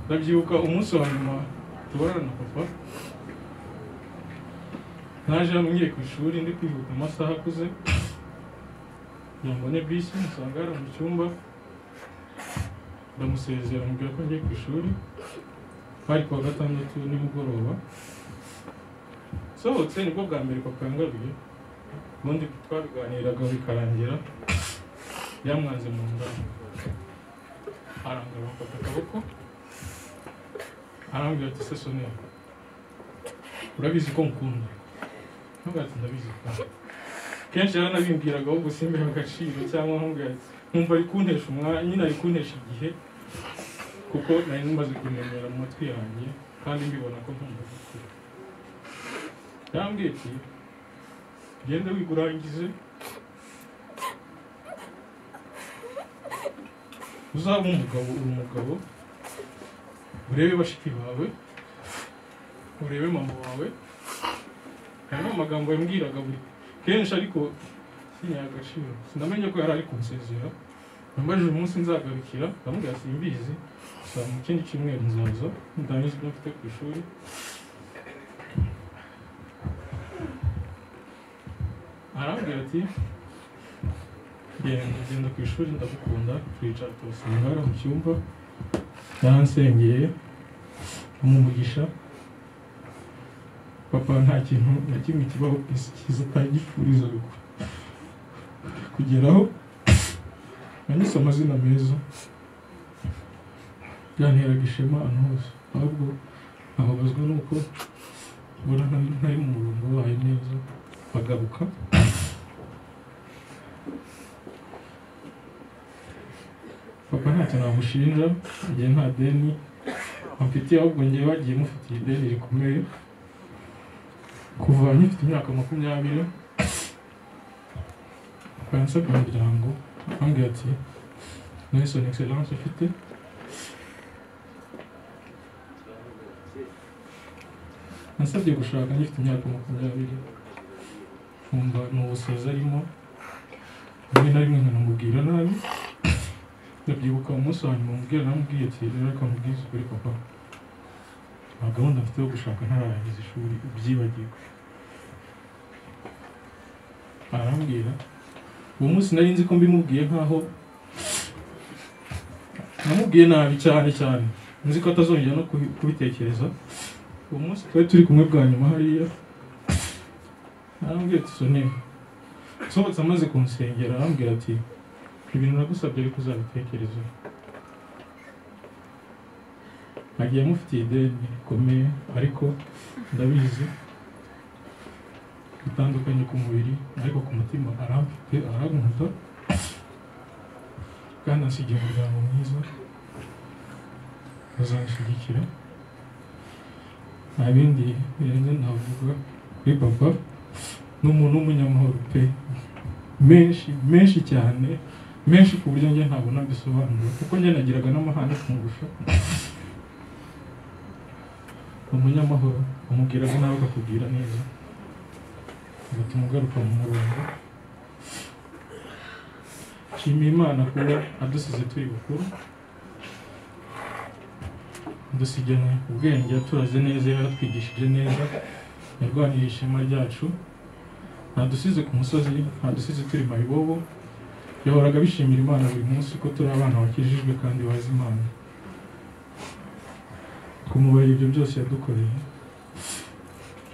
ndabyibuka umunsi wa nyuma tubarana na papa naje hano ngiye ku ishuri ndi kwihuta amasaha akuze kugira ngo mbone bisi musanga yari mu cyumba ndamusezera mubwira ko ngiye ku ishuri hari kuwa gatandatu nimugoroba sohotse nibwo bwa mbere papa yangaruye ubundi twabiganiraga bikarangira yamwanze mu nda arangara mfata akaboko arambwira ati se Sone urabizi ko nkunda ntabwo ati ndabizi kandi kenshi yaranabimbwiraga ahubwo simbiha agaciro cyangwa nkubwira ati nkumva ari kuntesha umwanya nyine ari kuntesha igihe kuko nari maze kumenyera mu matwi yanjye kandi mbibona ko nkunda gukura yambwiye ati genda wigurangize uzaba umugabo uri umugabo urebe bashiki bawe urebe mama wawe harimo amagambo yambwiraga buri kenshi ariko sinyaha agaciro sinamenye ko yari ari kunsezera nambajije umunsi nzagarukira ndamubwira simbizi gusa mu kindi cyumweru nzaza ndangiza ibyo mfite ku ishuri arambwira ati genda ku ishuri ndagukunda twicara tubasanga mu cyumba yaransengeye amumugisha papa nta kintu na kimwe kibaho ku isi cyiza atagifuriza kugeraho nanyise amazina meza byanteraga ishema ahantu hose ahubwo nkababazwa nuko mbona ntari mu murongo wabaye neza bagaruka papa ntacyo namushinja igihe nta deni amfitiye ahubwo ngewe wagiye mufitiye ideni rikomeye kuva nkifite imyaka 20 akansabye umuryango ambwira ati Nelson excellence ufite nasabye gushaka ngifite imyaka 20 nkumva ni ubusaza arimo rimwe na rimwe nkanamubwira nabi ndabyibuka umunsi wa nyuma mubwira namubwiye ati reka mubwize ukuri papa nta gahunda mfite yo gushaka ntararangiza ishuri ubyibagirwe arambwira uwo munsi nari nzi ko mbimubwiye nkaho namubwiye nabi cyane nzi ko atazongera no kubitekereza uwo munsi twari turi kumwe bwa nyuma hariya arambwira ati Sone sohotse amaze kunsengera arambwira ati ibintu nagusabye ariko uzabitekereza nagiye mufitiye ideni rikomeye ariko ndabizi bitandukanye ku mubiri ariko ku mutima arankunda kandi ansigiye umuryango mwiza azanshyigikira nta bindi birenze navuga kuri papa ni umuntu w'umunyamahoro pe menshi cyane menshi ku buryo njye ntabona bisobanura kuko njye nagiraga n'amahane kumurusha umunyamahoro umubwiraga nawe akakubwira neza ugatuma ugaruka mu murongo nshimiye Imana kuba adusize turi bukuru dusiganye ubwenge yaturaze neza yaratwigishije neza yarwaniriye ishema ryacu ntadusize ku musozi ntadusize turi mayibobo yahoraga bishimira Imana buri munsi ko turi abana bakijijwe kandi bazi Imana kumubara ibyo byose yadukoreye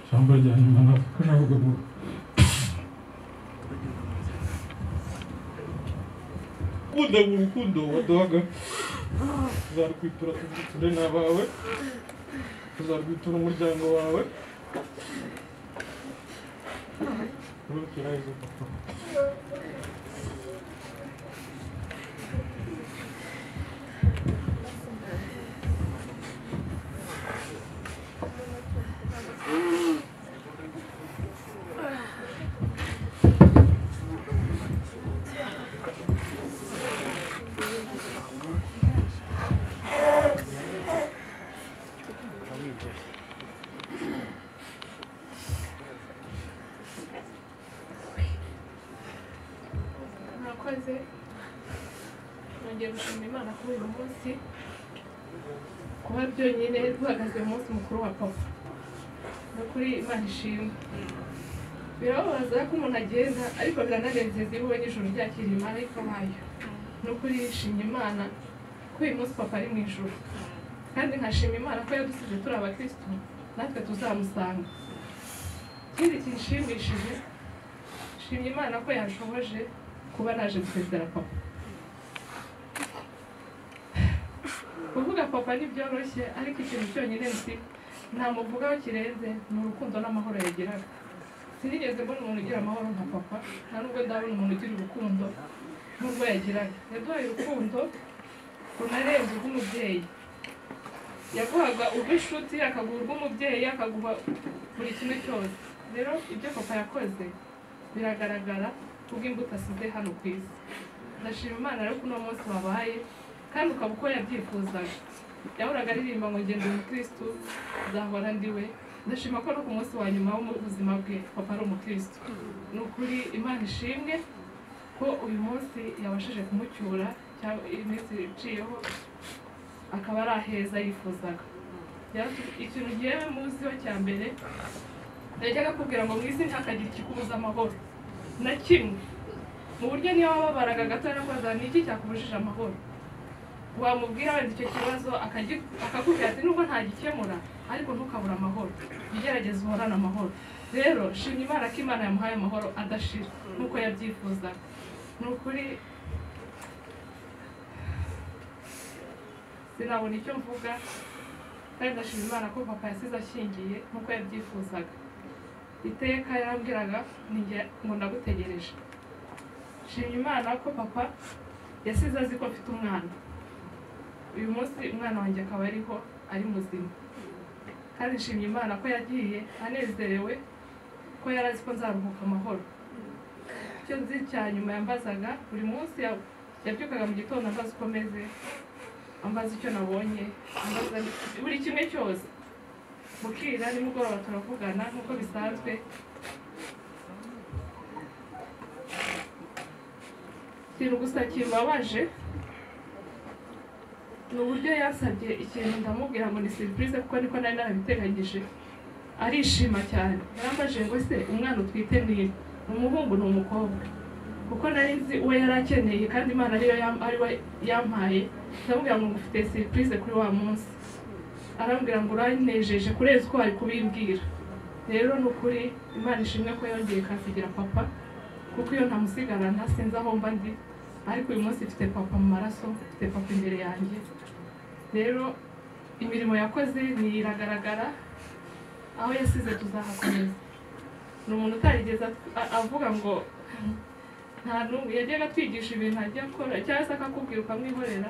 ijambo rya nyuma navuga ngo ukunda urukundo waduhaga tuzarwitura tuzitune n'abawe tuzarwitura umuryango wawe urukirahizo papa murakoze nongeye gushima Imana kuri uyu munsi kuba byonyine duhagaze mu munsi mukuru wa papa no kuri Imana ishimwe birababaza ko umuntu agenda ariko birananezeza iyo ubonye ijuru ryakiriye marayika wayo no kuri yishimye Imana ko uyu munsi papa ari mu ijuru kandi nkashima Imana ko yadusize turi abakristo natwe tuzamusanga ikindi kinshimishije shimye Imana ko yashoboje kuba naje gusezera papa kuvuga papa ntibyoroshye ariko ikintu cyonyine nzi ntamuvugaho kirenze ni urukundo n'amahoro yagiraga sinigeze mbona umuntu ugira amahoro nka papa nta nubwo ndabona umuntu ugira urukundo n'urwo yagiraga yaduhaye urukundo runarenze urw'umubyeyi yaguhaga urw'inshuti akaguha urw'umubyeyi akaguha buri kimwe cyose rero ibyo papa yakoze biragaragara kubwo imbuto asize hano ku isi ndashima Imana rero ko uno munsi wabaye kandi ukaba uko yabyifuzaga yahoraga aririmba ngo ngende umukristo nzahora ndiwe ndashima ko no ku munsi wa nyuma w'ubuzima bwe papa ari umukristo ni ukuri Imana ishimwe ko uyu munsi yabashije kumucyura iminsi iciyeho akaba ari aheza yifuzaga ikintu ngewe muziho cya mbere yajyaga akubwira ngo mu isi ntihakagire ikikubuza amahoro na kimwe mu buryo niyo wababaraga gato yarakoza ni iki cyakubujije amahoro wamubwira wenda icyo kibazo akakubwira ati nubwo ntagikemura ariko ntukabura amahoro ugerageza uhorane amahoro rero shimye Imana ko Imana yamuhaye amahoro adashira nk'uko yabyifuzaga ni ukuri sinabona icyo mvuga kandi ndashima Imana ko papa yasize ashyingiye nk'uko yabyifuzaga iteka yarambwiraga ninjye ngo ndagutegereje shimye Imana ko papa yasize azi ko afite umwana uyu munsi umwana wanjye akaba ariho ari muzima kandi shimye Imana ko yagiye anezerewe ko yari azi ko nzaruhuka amahoro icyo nzi cya nyuma yambazaga buri munsi yabyukaga mu gitondo ambaza uko meze ambaza icyo nabonye ambaza buri kimwe cyose bukira nimugoroba turavugana nk'uko bisanzwe ikintu gusa kimbabaje ni uburyo yasabye ikintu ndamubwira ngo ni surprise kuko niko nari narabiteganyije arishima cyane yarambaje ngo se umwana utwite ni umuhungu ni umukobwa kuko nari nzi uwo yari akeneye kandi Imana ari we yampaye ndamubwira ngo ngufite surprise kuri wa munsi arambwira ngo uranejeje kurenza uko wari kubimbwira rero ni ukuri Imana ishimwe ko yongeye kansigira papa kuko iyo ntamusigarana sinzi aho mba ndi ariko uyu munsi mfite papa mu maraso mfite papa imbere yanjye rero imirimo yakoze iragaragara aho yasize tuzahakomeza ni umuntu utarigeze avuga ngo nta n'umwe yajyaga atwigisha ibintu ajya akora cyangwa se akakubwira ukamwihorera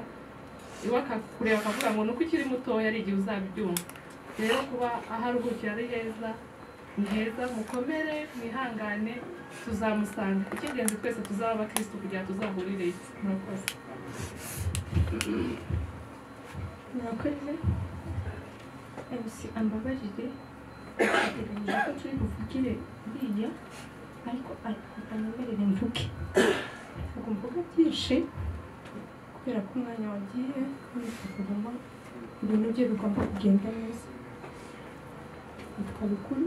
iwe akakureba akavuga ngo nuko ukiri mutoya ari igihe uzabyumva. Rero kuba aho aruhukira ari heza, ni heza, mukomere mwihangane, tuzamusanga. Icy'ingenzi twese tuzaba abakristo kugira tuzahurire. Murakoze. Murakoze. MC ambabarire ateganyije ko turi buvugire biriya, ariko anyemerere mvuge. Ntabwo mvuga byinshi kubera ko umwanya wagiye kuguma ibintu bye bigomba kugenda neza. Nitwa Bukuru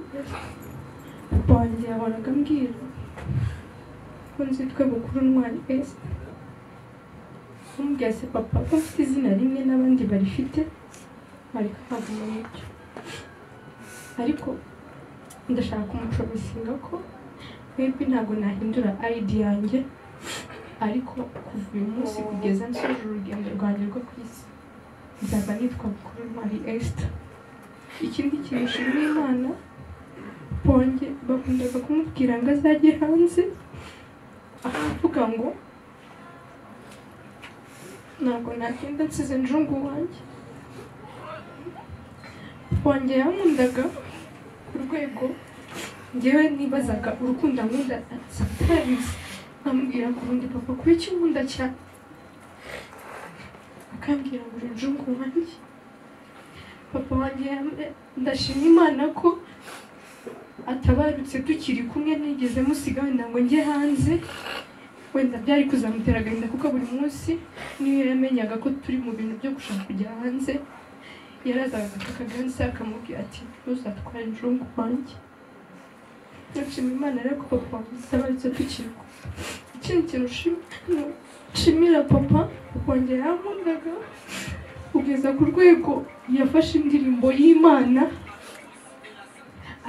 papa wanjye yahoraga ambwira ko nzitwe Bukuru Ntwari Esther. Umubwira se papa ko mfite izina rimwe n'abandi barifite ariko nkaguma mucyo, ariko ndashaka kumupromisinga ko maybe ntabwo nahindura ID yanjye, ariko kuva uyu munsi kugeza nsoje urugendo rwanjye rwo ku isi nzaba nitwa Bukuru Ntwari Esther. Ikindi kintu nshimira Imana, ponge bakundaga kumubwira ngo azajye hanze akavuga ngo ntabwo nagenda nsize njungu wanjye. Ponge yankundaga ku rwego njyewe nibazaga urukundo nkunda atarizi, amubwira ngo ubundi papa kuba iki nkunda cyane, akambwira ngo uri njungu wanjye. Papa wanjye ndashima Imana ko atabarutse tukiri kumwe, nigeze musiga wenda ngo njye hanze, wenda byari kuzamutera agahinda kuko buri munsi niyo yamenyaga ko turi mu bintu byo gushaka kujya hanze yarazaga akaganza akamubwira ati ntuzatware njungu wanjye. Ndashima Imana rero ko papa atabarutse tukiri kumwe. Ikindi kintu nshimira papa wanjye yankundaga kugeza ku rwego yafashe indirimbo y'Imana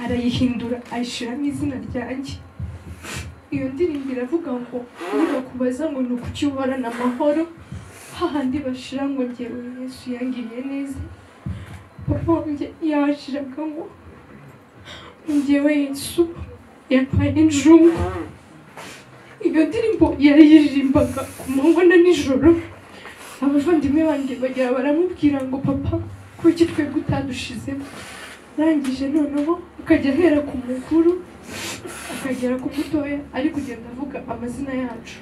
arayihindura ayishyiramo izina ryanjye. Iyo ndirimbo iravuga ngo nibakubaza ngo ni ukuki uhorana amahoro, hahandi bashira ngo njyewe Yesu yangiriye neza. Papa wanjye yashiraga ngo njyewe Yesu yampaye injungu. Iyo ndirimbo yarayiririmbaga ku manywa na nijoro. Abavandimwe banjye bagira baramubwira ngo papa kuki twebwe utadushizemo. Arangije noneho akajya ahera ku mukuru akagera ku mutoya, ari kugenda avuga amazina yacu.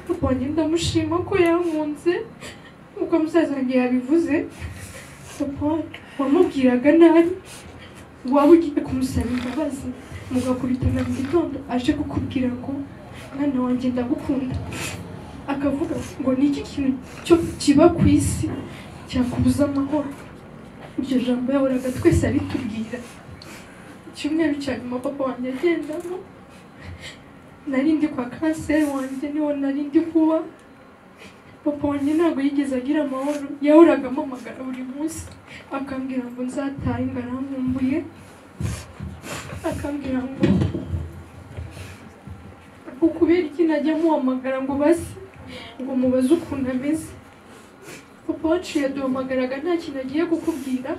Papa wanjye ndamushima ko yankunze nk'uko musaza wanjye yabivuze. Papa wamubwiraga nabi, waba ugiye kumusaba imbabazi mugakubitana mu gitondo aje kukubwira ngo mwana wanjye ndagukunda, akavuga ngo ni iki kintu cyo kiba ku isi cyakubuza amahoro. Iryo jambo yahoraga twese abitubwira. Icyumweru cya nyuma papa wanjye agendamo, nari ndi kwa kanseri wanjye, niho nari ndi kuba. Papa wanjye ntabwo yigeze agira amahoro, yahoraga ampamagara buri munsi akambwira ngo nzatahe ngo arankumbuye, akambwira ngo ukubera iki najya muhamagara ngo basi ngo mubaze ukuntu ameze. Papa wacu yaduhamagaraga nta kintu agiye kukubwira,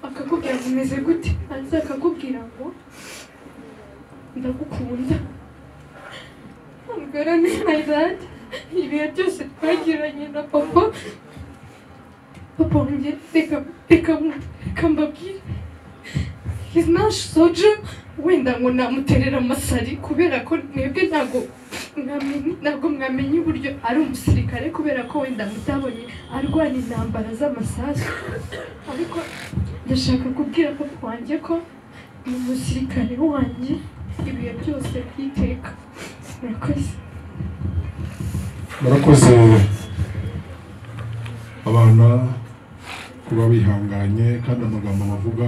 akakubwira ngo umeze gute, hanze akakubwira ngo ndagukunda. Ambwira ni my dad. Ibihe byose twagiranye na papa wanjye reka mbabwire, he's not soldier. Wenda ngo namuterera amasari kubera ko mwebwe ntabwo mwamenye uburyo ari umusirikare, kubera ko wenda mutabonye arwana intambara z'amasasu. Ariko ndashaka kubwira papa wanjye ko ni umusirikare wanjye ibihe byose by'iteka. Murakoze. Murakoze abana kuba bihanganye, kandi amagambo bavuga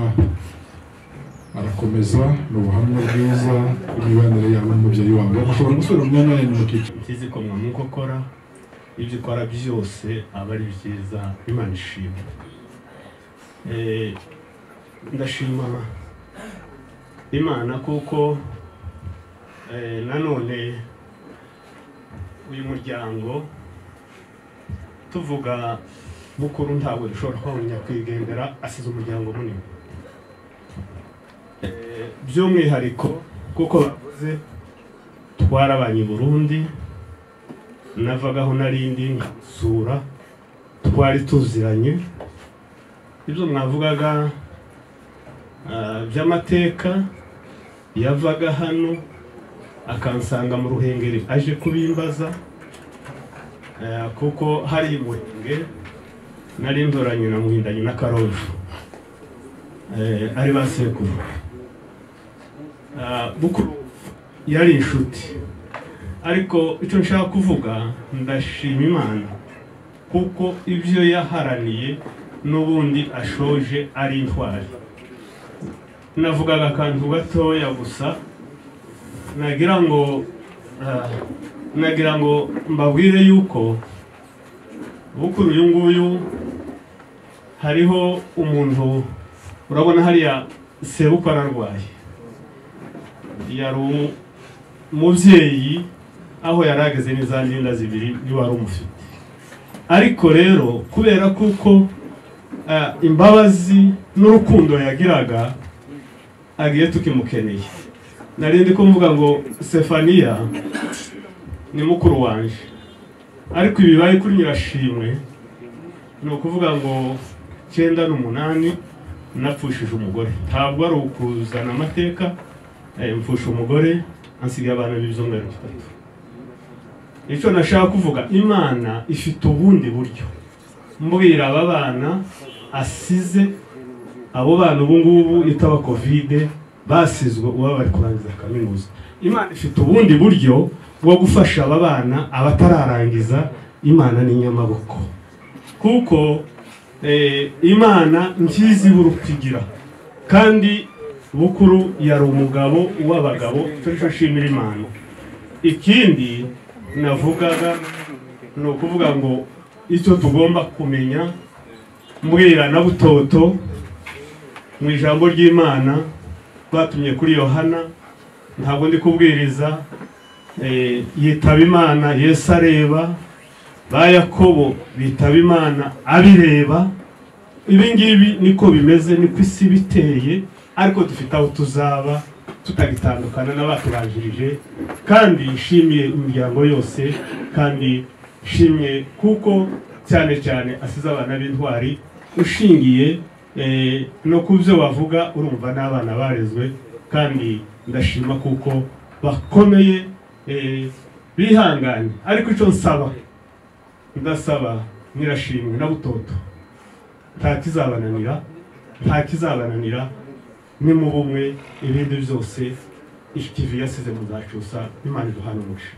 arakomeza. Ni ubuhamya bwiza bw'imibanire yabo n'umubyeyi wabo. Bashobora gusubira mu myanya yanyu mu cyiciro. Nsizi ko mwamukokora ibyo ukora byose aba ari byiza, Imana ishimwe. Ndashima Imana kuko nanone uyu muryango tuvuga Bukuru ntabwo dushobora kwongera kwigendera asize umuryango munini. By'umwihariko kuko bavuze twarabanye i Burundi, navagaho narindi nkasura twari tuziranye ibyo mwavugaga by'amateka yavaga hano akansanga mu Ruhengeri aje kubimbaza kuko hari Muhenge nari ndoranye na Muhindanye na Karojo ari basekuru bukuru yari inshuti ariko icyo nshaka kuvuga ndashima Imana kuko ibyo yaharaniye n'ubundi ashoje ari intwari. Navugaga akantu gatoya gusa nagira ngo mbabwire yuko bukuru uyu nguyu hariho umuntu urabona hariya sebuko ararwaye, yari umubyeyi aho yarageze n'izandi nda zibiri niwe wari umufite, ariko rero kubera kuko imbabazi n'urukundo yagiraga agiye tukimukeneye. Narindi kumvuga ngo Stefania ni mukuru wanje, ariko ibibaye kuri Nyirashimwe ni ukuvuga ngo 98 napfushije umugore, ntabwo ari ukuzana amateka, mfusha umugore ansigaye abana b'ibyumweru 3. Icyo nashaka kuvuga, Imana ifite ubundi buryo mbwira aba bana asize, abo bana ubu ngubu itaba covid basizwe uba bari kurangiza kaminuza. Imana ifite ubundi buryo bwo gufasha aba bana abatararangiza. Imana ni nyamaboko kuko Imana nkizi burukigira, kandi bukuru yari umugabo w'abagabo, turashimira Imana. Ikindi navugaga ni ukuvuga ngo icyo tugomba kumenya, mbwira na Butoto mu ijambo ry'Imana batumye kuri Yohana, ntabwo ndi kubwiriza, yitaba Imana Yesu areba, ba Yakobo bitaba Imana abireba. Ibi ngibi niko bimeze, niko isi biteye, ariko dufite aho tuzaba tutagitandukana n'abatubanjirije. Kandi nshimiye imiryango yose, kandi nshimye kuko cyane cyane asize abana b'intwari, ushingiye no kubyo bavuga urumva n'abana barezwe, kandi ndashima kuko bakomeye bihanganye. Ariko icyo ndasaba Nyirashimwe na Butoto, nta kizabananira ni mu bumwe, ibindi byose ikivi yasize muzacusa. Imana iduhana umugisha.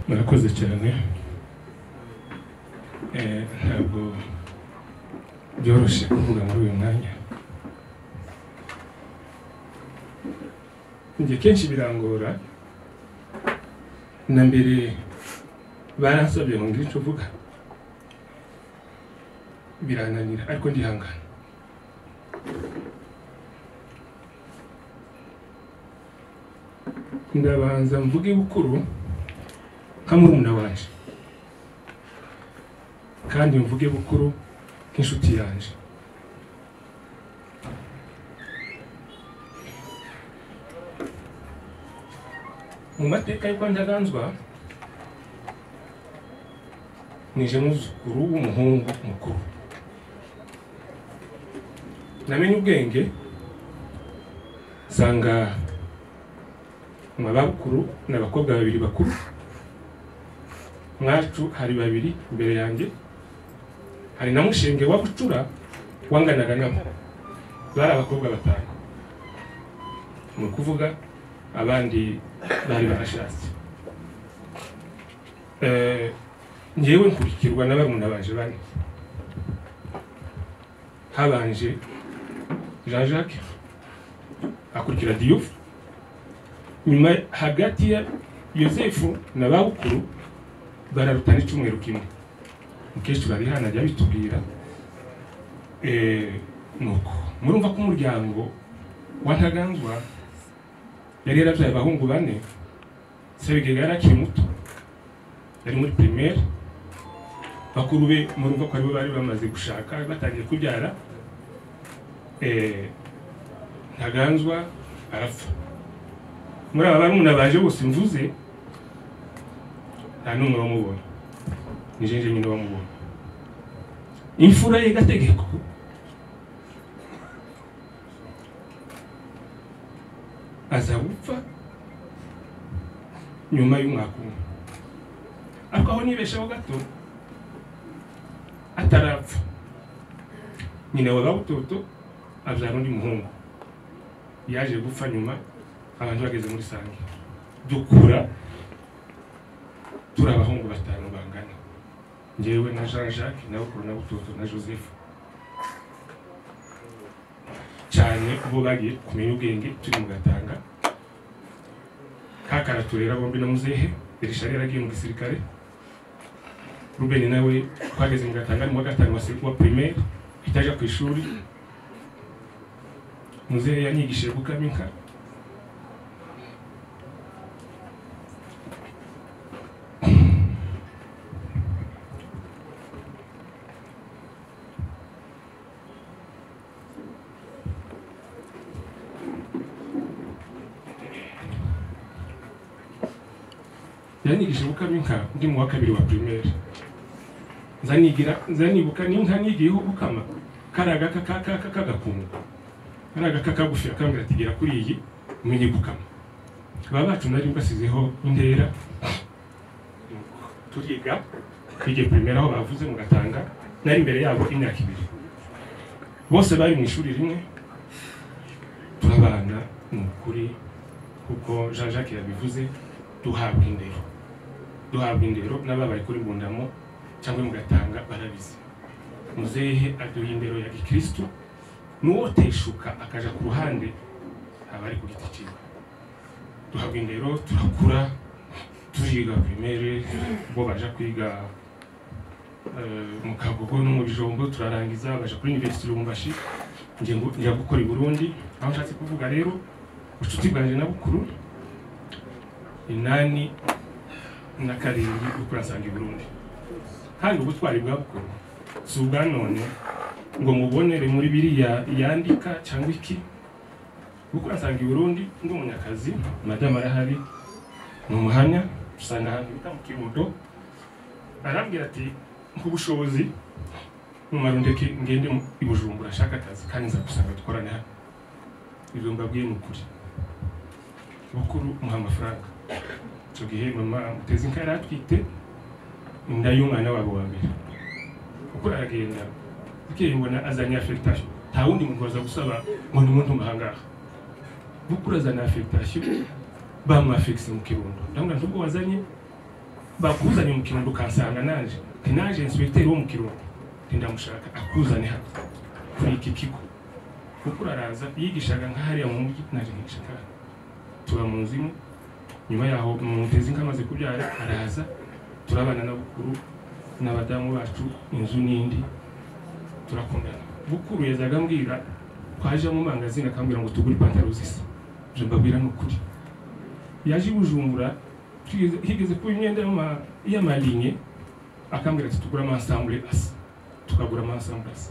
Murakoze cyane. Ntabwo byoroshye kuvuga muri uyu mwanya, njye kenshi birangora, na mbere baransabye ngo ngire icyo uvuga birananira, ariko ndihangana. Ndabanza mvuge bukuru nka murumuna wanje, kandi mvuge bukuru nk'inshuti yanje. Mu mateka y'uko Ntaganzwa nije muzukuru w'umuhungu mukuru. Namenye ubwenge nsanga abakuru n'abakobwa babiri bakuru, mwacu hari babiri imbere yanjye, hari na Mushenge wa Bucura wanganaga nabo, bari abakobwa 5. Ni ukuvuga abandi bari barashatse. Ngewe nkurikirwa n'abarumuna banje 4. Habanje Jean Jacques, akurikira Diouf, nyuma hagati ya Yosefu na babukuru bararutana icyumweru kimwe. Mukecuru ari hano ajya bitubwira. Nuko murumva ko umuryango wa Ntaganzwa yari yaravyaye abahungu 4. Sebigega yarakiri muto, yari muri primaire. Bakuru be murumva ko aribo bari bamaze gushaka, batangiye kubyara. Ntaganzwa arapfa. Muri aba barumuna baje bose mvuze, nta n'umwe wamubonye, ni jenje nyine wamubonye. imfura ye Gategeko aza gupfa nyuma y'umwaka umwe, ariko aho nibeshaho gato atarapfa nyina wa Gabutoto abyara undi muhungu yaje gupfa nyuma, abantu bageze muri Sange dukura turi abahungu batanu bangana, njyewe na Jean Jacques na Bukuru na Butoto na Joseph, cyane bo bagiye kumenya ubwenge turi mu Gatanga. Kakara turera bombi na muzehe Elisha yaragiye mu gisirikare, Ruben nawe twageze mu Gatanga mu gatanu wa primaire itaje ku ishuri, muzehe yanyigishije gukama inka. Yanigishije gukama inka ndi mu wa kabiri wa primaire, nzanibuka n'inka nigiyeho gukama karaga kagakungu karaga kakagufi, akambwira ati gera kuri iyi umenye gukama. Baba bacu nari mbasizeho intera, turiga twigiye primaire aho bavuze mu Gatanga, nari imbere yabo imyaka 2, bose bari mu ishuri rimwe, turabana ni ukuri kuko Jean Jacques yabivuze, duhabwa indero n'ababaye kuri Bundamo cyangwa mu Gatanga barabizi. Muzehe aduha indero ya Gikristo, nuwo teshuka akaja ku ruhande abari ku giti cyiwe. Duhabwa indero, turakura, turiga primaire, bo baja kwiga mu Kagogo no mu Bijombo, turarangiza baja kuri University Lubumbashi, njya gukora i Burundi. Aho nshatse kuvuga rero ubucuti bwanje na Bukuru 8 na 7 gukora Nsanga i Burundi, kandi ubutwari bwa Bukuru si ubwa none ngo mubonere muri biriya yandika cyangwa iki. Gukora Nsanga i Burundi ndi umunyakazi, madame arahari ni umuhamya, usanga ahantu bita mu Kirundo, arambwira ati nk'ubushobozi mu marundeke ngende i Bujumbura ashaka akazi kandi nza gusanga dukorane hano. Ibyo mbabwiye ni ukuri. Bukuru muha amafaranga, icyo gihe mama Mutezi inka yari atwite inda y'umwana wabo wa mbere. Bukuru aragenda bukeye mbona azanye affectation, nta wundi muntu waza gusaba ngo ni umuntu mahangaha. Bukuru azana affectation, bamwafexe mu Kirundo. Ndabona ntubwo wazanye bakuzanye mu Kirundo kansanga naje inspecteur wo mu Kirundo, ndamushaka akuzane hano kuri iki kigo. Bukuru araza yigishaga nk'ahariya mu mujyi, naje ngishaga tuba mu nzimu. Nyuma yaho Mutezi inka amaze kubyara araza, turabana na Bukuru n'abadamu bacu inzu n'indi, turakundana. Bukuru yazaga ambwira twaje mu mangazini akambwira ngo tugure ipantaro zisa, je mbabwira n'ukuri. Yaje Bujumbura higeze ku imyenda y'amalinye, akambwira ati tugura ensemble asa, tukagura ensemble asa.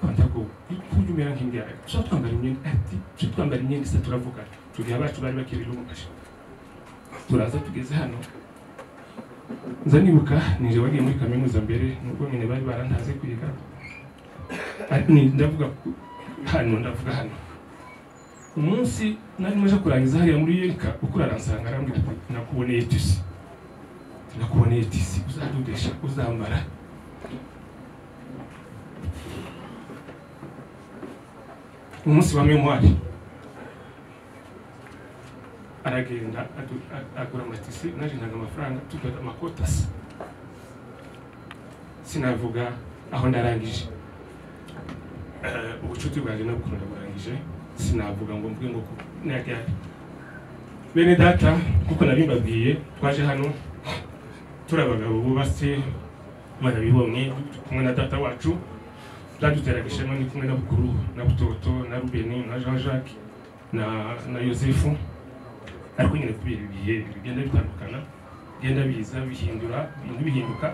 Pantako kujumera nk'ingira twambara imyenda, ati twambara imyenda isa, turavuga tugiye abacu bari bakiri Lubumbashi. Turaza tugeze hano, nzanibuka nije wagiye muri kaminuza mbere nubwo nyine bari barantaze kwiga, ndavuga hano umunsi nari maje kurangiza hariya muri Yerika. Ukura aransanga arambwira ati nakuboneye tisi uzadudesha uzambara. Umunsi wa memoire aragenda agura amatisi, naje ntanga amafaranga, tugata amakotasi. Sinavuga aho ndarangije ubucuti bwanjye na Bukuru ndaburangije, sinavuga ngo mvuge ngo najya bene data kuko narimbabwiye twaje hano turabagabo bubatse, barabibonye kumwe na data wacu, byaduteraga ishema ni kumwe na Bukuru na Butoto na Ruben na Jean Jacques na Yosefu. Ariko nyine kubera ibihe bigenda bitandukana, bigenda biza bihindura ibintu bihinduka,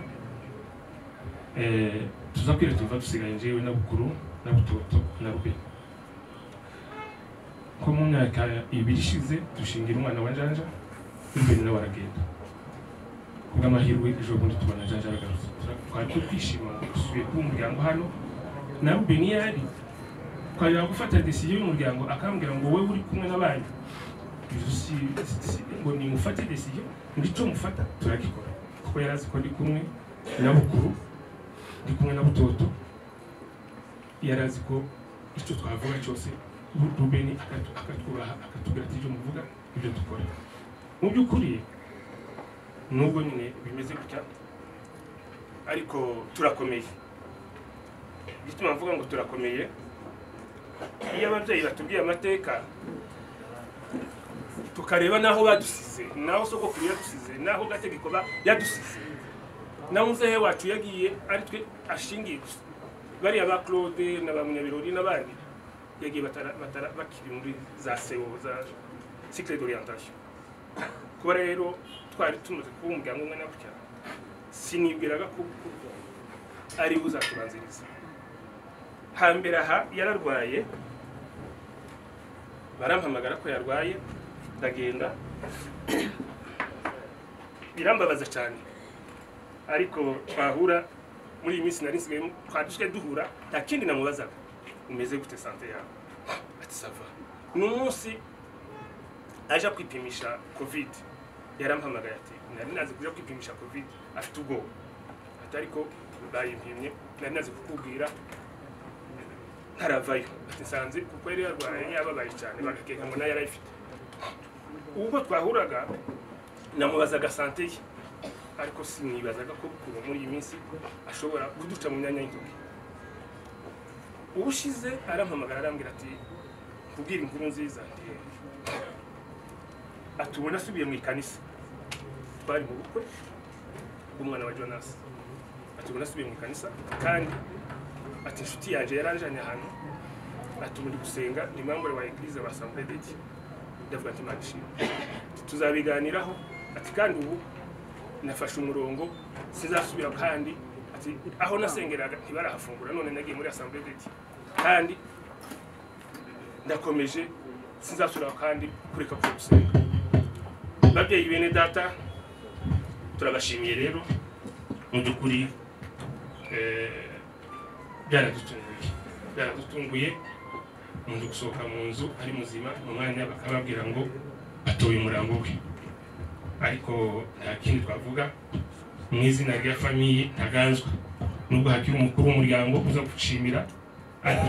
tuzakwira tuva dusigaye njyewe na Bukuru na Butoto na Ruben. Ko mu myaka 2 ishize dushingira umwana wa Janja, Ruben nawe aragenda. Kubw'amahirwe ejo bundi tubona Janja aragarutse, twari twishima dusubiye kuba umuryango hano na Rubeni yari twajya gufata decision y'umuryango akambwira ngo wowe uri kumwe n'abandi ngo ni mufate decision ndico mufata turagikora kuko yarazi ko ndi kumwe na bukuru ndi kumwe na butoto yarazi ko icyo twavuga cyose Rubeni akatwubaha akatubwira ati ibyo muvuga ibyo dukora mu by'ukuri nubwo nyine bimeze gutya ariko turakomeye bituma mvuga ngo turakomeye iyo ababyeyi batubwiye amateka tukareba naho badusize naho sogokuru yadusize naho gategeko yadusize naho muzehe wacu yagiye ari twe ashingiye gusa bariya ba Claude na ba Munyabirori n'abandi yagiye bakiri muri za CEO za cycle d'orientation kuba rero twari tumaze kuba umuryango umwe nako cyane sinibwiraga ko ari uzatubanziriza hambere aha yararwaye barampamagara ko yarwaye ndagenda birambabaza cyane ariko twahura muri iyi minsi nari nsigaye twadushye duhura nta kindi namubazaga umeze gute sante yawe ati sava n'umunsi aje kwipimisha covid yarampamagaye ati nari nazi kuja kwipimisha covid afite ubwoba ati ariko bayimpimye nari nazi kukubwira ntaravayo ati nsanze kuko yari yarwaye yababaye cyane bagakeka ngo nayo yarayifite ubwo twahuraga namubazaga sante ye ariko sinibazaga ko kuva muri iyi minsi ashobora kuduca mu myanya y'intoki ubushize arampamagara arambwira ati kubwira inkuru nziza atubona asubiye mu ikanisa twari mu bukwe bw'umwana wa Jonas atubona asubiye mu ikanisa kandi ati inshuti yaje yaranjanye ahantu atubona gusenga ni membre wa Eglise wa Assemblée de Dieu ndavuga ati magishimwe tuzabiganiraho ati kandi ubu nafashe umurongo sizasubira kandi ati aho nasengeraga ntibarahafungura none nagiye muri Assemblée de Dieu kandi ndakomeje sizasubira kandi kureka gusenga babyeyi bene data turabashimiye rero mu by'ukuri byaradutunguye umuntu gusohoka mu nzu ari muzima mu mwanya bakababwira ngo atoye umurambo we ariko nta kindi twavuga mu izina rya famiye Ntaganzwa nubwo hakiri umukuru w'umuryango uza gushimira ariko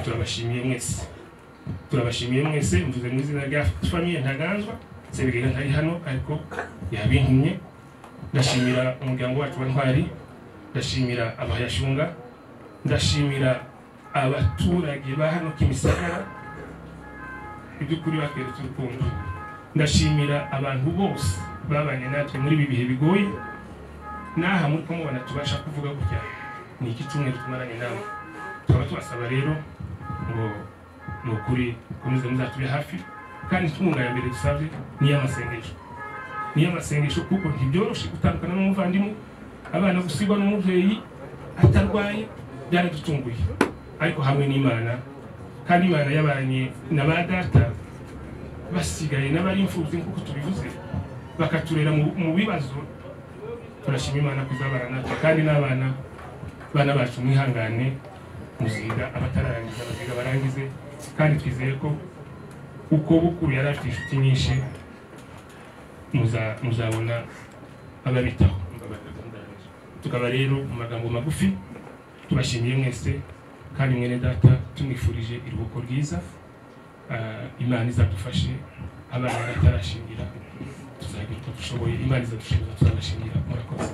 turabashimiye mwese mvuze mu izina rya famiye Ntaganzwa Sebigega ntari hano ariko yabintumye ndashimira umuryango wacu wa Ntwari ndashimira abahashunga ndashimira abaturage ba hano Kimisagara iby'ukuri bakweretse urukundo ndashimira abantu bose babanye natwe muri ibi bihe bigoye naha muri kumubona tubasha kuvuga gutya ni iki cyumweru tumaranye nawe tukaba tubasaba rero ngo ni ukuri komeze muzatube hafi kandi tumunga ya mbere dusabye ni amasengesho kuko ntibyoroshe gutandukana n'umuvandimwe abana gusigwa n'umubyeyi atarwaye byaradutunguye ariko hamwe n'Imana kandi Imana yabanye na ba data basigaye n'abari imfubyi nk'uko tubivuze bakaturera mu bibazo turashima Imana kuzabana natwe kandi n'abana bana bacu mwihangane muziga abatararangiza baziga barangize kandi twizeye ko uko bukuru yari afite inshuti nyinshi muzabona ababitaho tukaba rero mu magambo magufi tubashimiye mwese kandi mwene data tumwifurije iruhuko ryiza Imana izadufashe abana batarashingira tuzagira uko dushoboye Imana izadushoboza tuzabashingira murakoze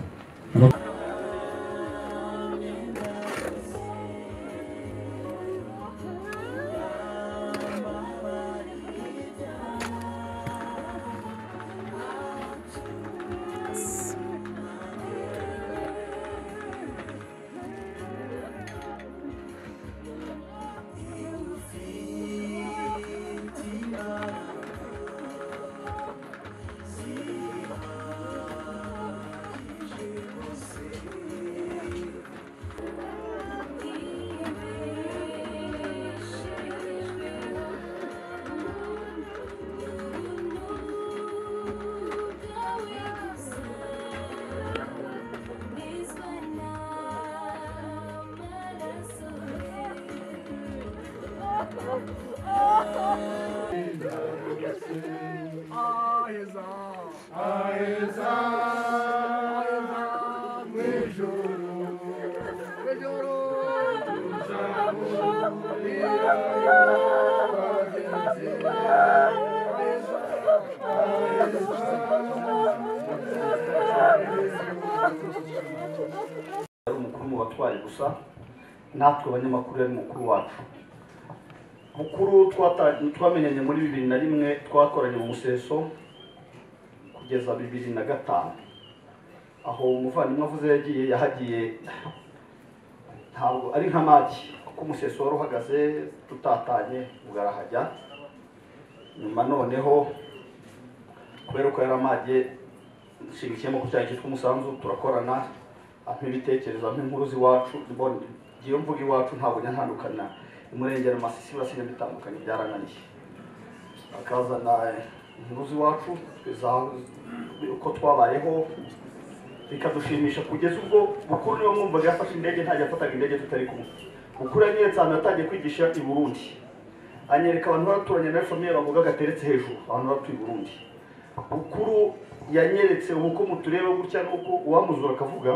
ari umukuru mu batwari gusa natwe abanyamakuru yari mukuru wacu mukuru twamenyanye muri 2001 twakoranye mu Museso kugeza 2005 aho umuvandimwe avuze yahagiye ntabwo ari nk'amagi kuko Museso wari uhagaze tutatanye ugarahajya nyuma noneho kubera ko yaramage nshimikiyemo ku cyaha cyitwa umusanzu turakorana ibitekerezo nk'inkuru z'iwacu ngiye mvuga iwacu ntabwo nyantandukana imurengera Masisi basinya bitandukanye byarananiye akazana inkuru z'iwacu uko twabayeho bikadushimisha kugeza ubwo Bukuru niwe mwumvaga yafashe indege ntajya afataga indege tutari kumwe Bukuru yanyeretse ahantu yatangiye kwigisha i Burundi anyereka abantu baraturanye na famille bavuga gateretse hejuru abantu batuye i Burundi Bukuru yanyeretse uko mutureba gutya nuko uwamuzura akavuga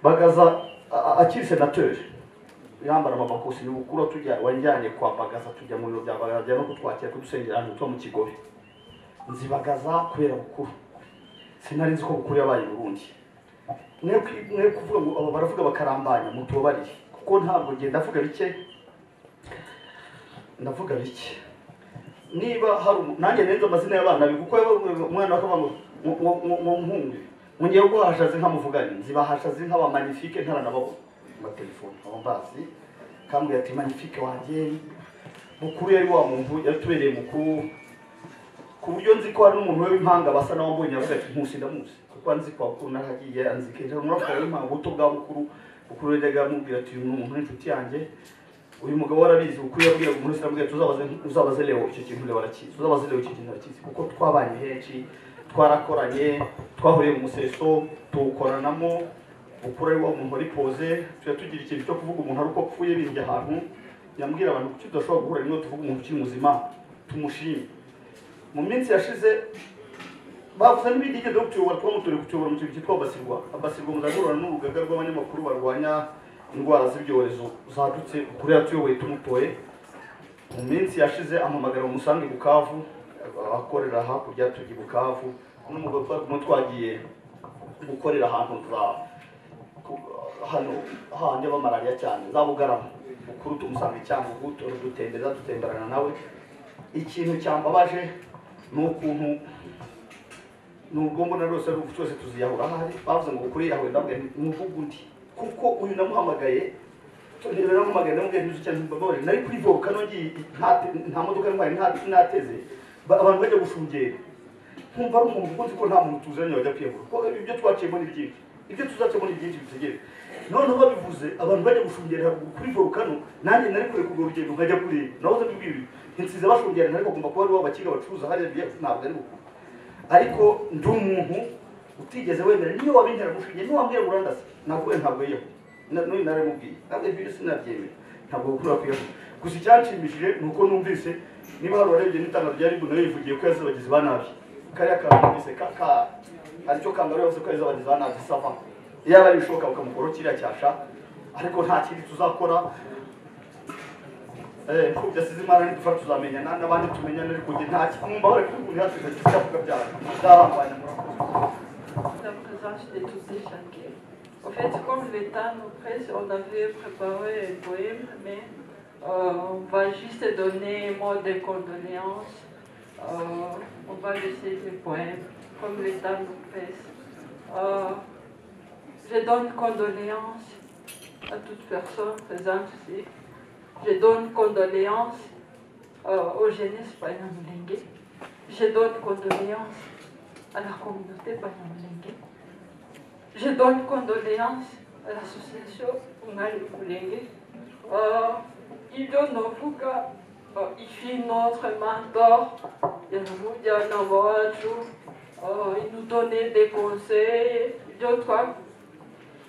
Bagaza akiri senateur yambara amabakosi ni Bukuru tujya wanjyanye kwa Bagaza tujya mu biro bya Bagaza no kutwakira kudusengera ahantu twa mu Kigobe nzibagaza kubera Bukuru sinari nzi ko Bukuru yabaye i Burundi mwe kuvuga ngo abo baravuga bakarambanya mutubabarire kuko ntabwo ngenda ndavuga bike niba hari nanjye neza amazina y'abana bi kuko umwana akavuga ngo nkungi ngiye guhashaze nkamuvuganye nzibahashaze nk'aba magnifique ntaranababo ma telefone abambazi kandi ati magnifique wanjye Bukuru yari wa muntu yatubereye mukuru ku buryo nzi ko hari umuntu w'impanga basa nawo mbonye avuga ati nkusi ndamuzi kuko nzi ko Bukuru nahagiye anzike rero muravuga impanga buto bwa Bukuru yajyaga amubwira ati uyu muntu inshuti yanjye uyu mugabo warabizi Bukuru yabwiye umuntu siramubwira uzabaze Leo icyo kintu barakizi uzabaze Leo icyo kintu barakizi kuko twabanye henshi twarakoranye twahuriye mu Museso tukoranamo Bukuru ari wa muntu wari pose tugira ikintu cyo kuvuga umuntu ari uko apfuye binjye ahantu yambwira abantu kuki tudashobora guhura nimwe tuvuga umuntu ukiri muzima tumushime mu minsi yashize bavuze n'ibindi Dr. Watwamuture kutubura mu kintu cyitwa Abasirwa muzagurana n'urugaga rw'abanyamakuru barwanya indwara z'ibyorezo zadutse Bukuru yatuyoboye tumutoye mu minsi yashize amamagara mu Musange Bukavu akorera hakurya tugi Bukavu n'umugabo twagiye gukorera ahantu hano hanje bamararia cyane za Bugarama Bukuru tumusanga cyangwa dutemberana nawe ikintu cyambabaje n'ukuntu nubwo mbona rose ari cyose tuziyahura hari bavuze ngo Bukuru yawe ndabwe n'uvuga undi kuko uyu namuhamagaye tondebera namuhamagaye ndamubwiye ntuzi cyane mbabore nari kuri volcano ngi nta modoka ntwari nateze abantu bajya gushungera nkumva ari umuntu ukunze ko nta muntu tuzanye wajya kwiyahura ko ibyo twaciyemo ni byinshi ibyo tuzacemo ni byinshi bitegere none babivuze abantu bajya gushungera kuri volcano nanjye nari kure kugura urugendo nkajya kuri nahoze mbibwira insize bashungera nari bagomba kuba ari bo bakiga bacuruza hariya ntabwo ari Bukuru ariko ndi umuntu utigeze wemera niyo wabintera gushinge niyo wambwira urandase navuye ntabwo yeho n'uyu naramubwiye ntabwo ibyo sinabyemera ntabwo Bukuru akwiye gusa icyanshimishije nuko numvise niba hari uwarebye n'itanga ryari nayo yivugiye ko yazabagizi ba nabi kariya kanumvise aricyo kangaro yose ko yazabagizi ba nabi sava yaba ari bishoboka bakamukora kiriya cyasha ariko nta kindi tuzakora ko byasize imana n'idufara tuzamenya n'abandi tumenyana ariko nge nta kimwumva bari kuri hasize cyavuga byara byarambanya La présence de tous ces chantiers. En fait, comme l'État nous presse, on avait préparé un poème, mais on va juste donner un mot de condoléances. On va laisser le poème, comme l'État nous presse. Je donne condoléances à toute personne présente ici. Je donne condoléances aux jeunesses Banyamulenge. Je donne condoléances à la communauté Banyamulenge. Je donne condoléances à l'association Umali Mulenge. Ibyo novuga ifi notre mentor Yanamujyana wacu, il nous donnait des conseils.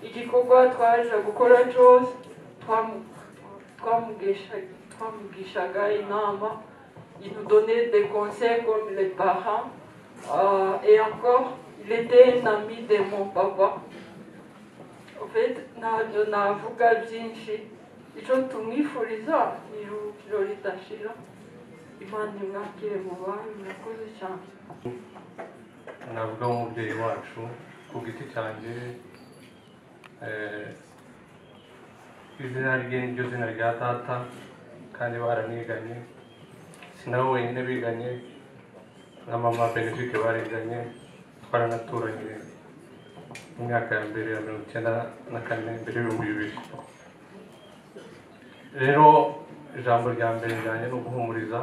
Igikorwa twaje gukora cyose twamugishaga inama, il nous donnait des conseils comme les parents. Et encore, il était un ami de mon papa. En fait, navuga byinshi icyo tumwifuriza ni ijoro ridashira. Imana imwakire mu bantu, murakoze cyane. navuga umubyeyi wacu ku giti cyanjye, izina rye niryo zina rya data kandi baraniganye, si nabo wenyine biganye na mama Benedict bariganye, twaranaturanye mu myaka ya mbere ya 1994 mbere y'ibihumbi bibiri. Rero ijambo rya mbere rijyanye no guhumuriza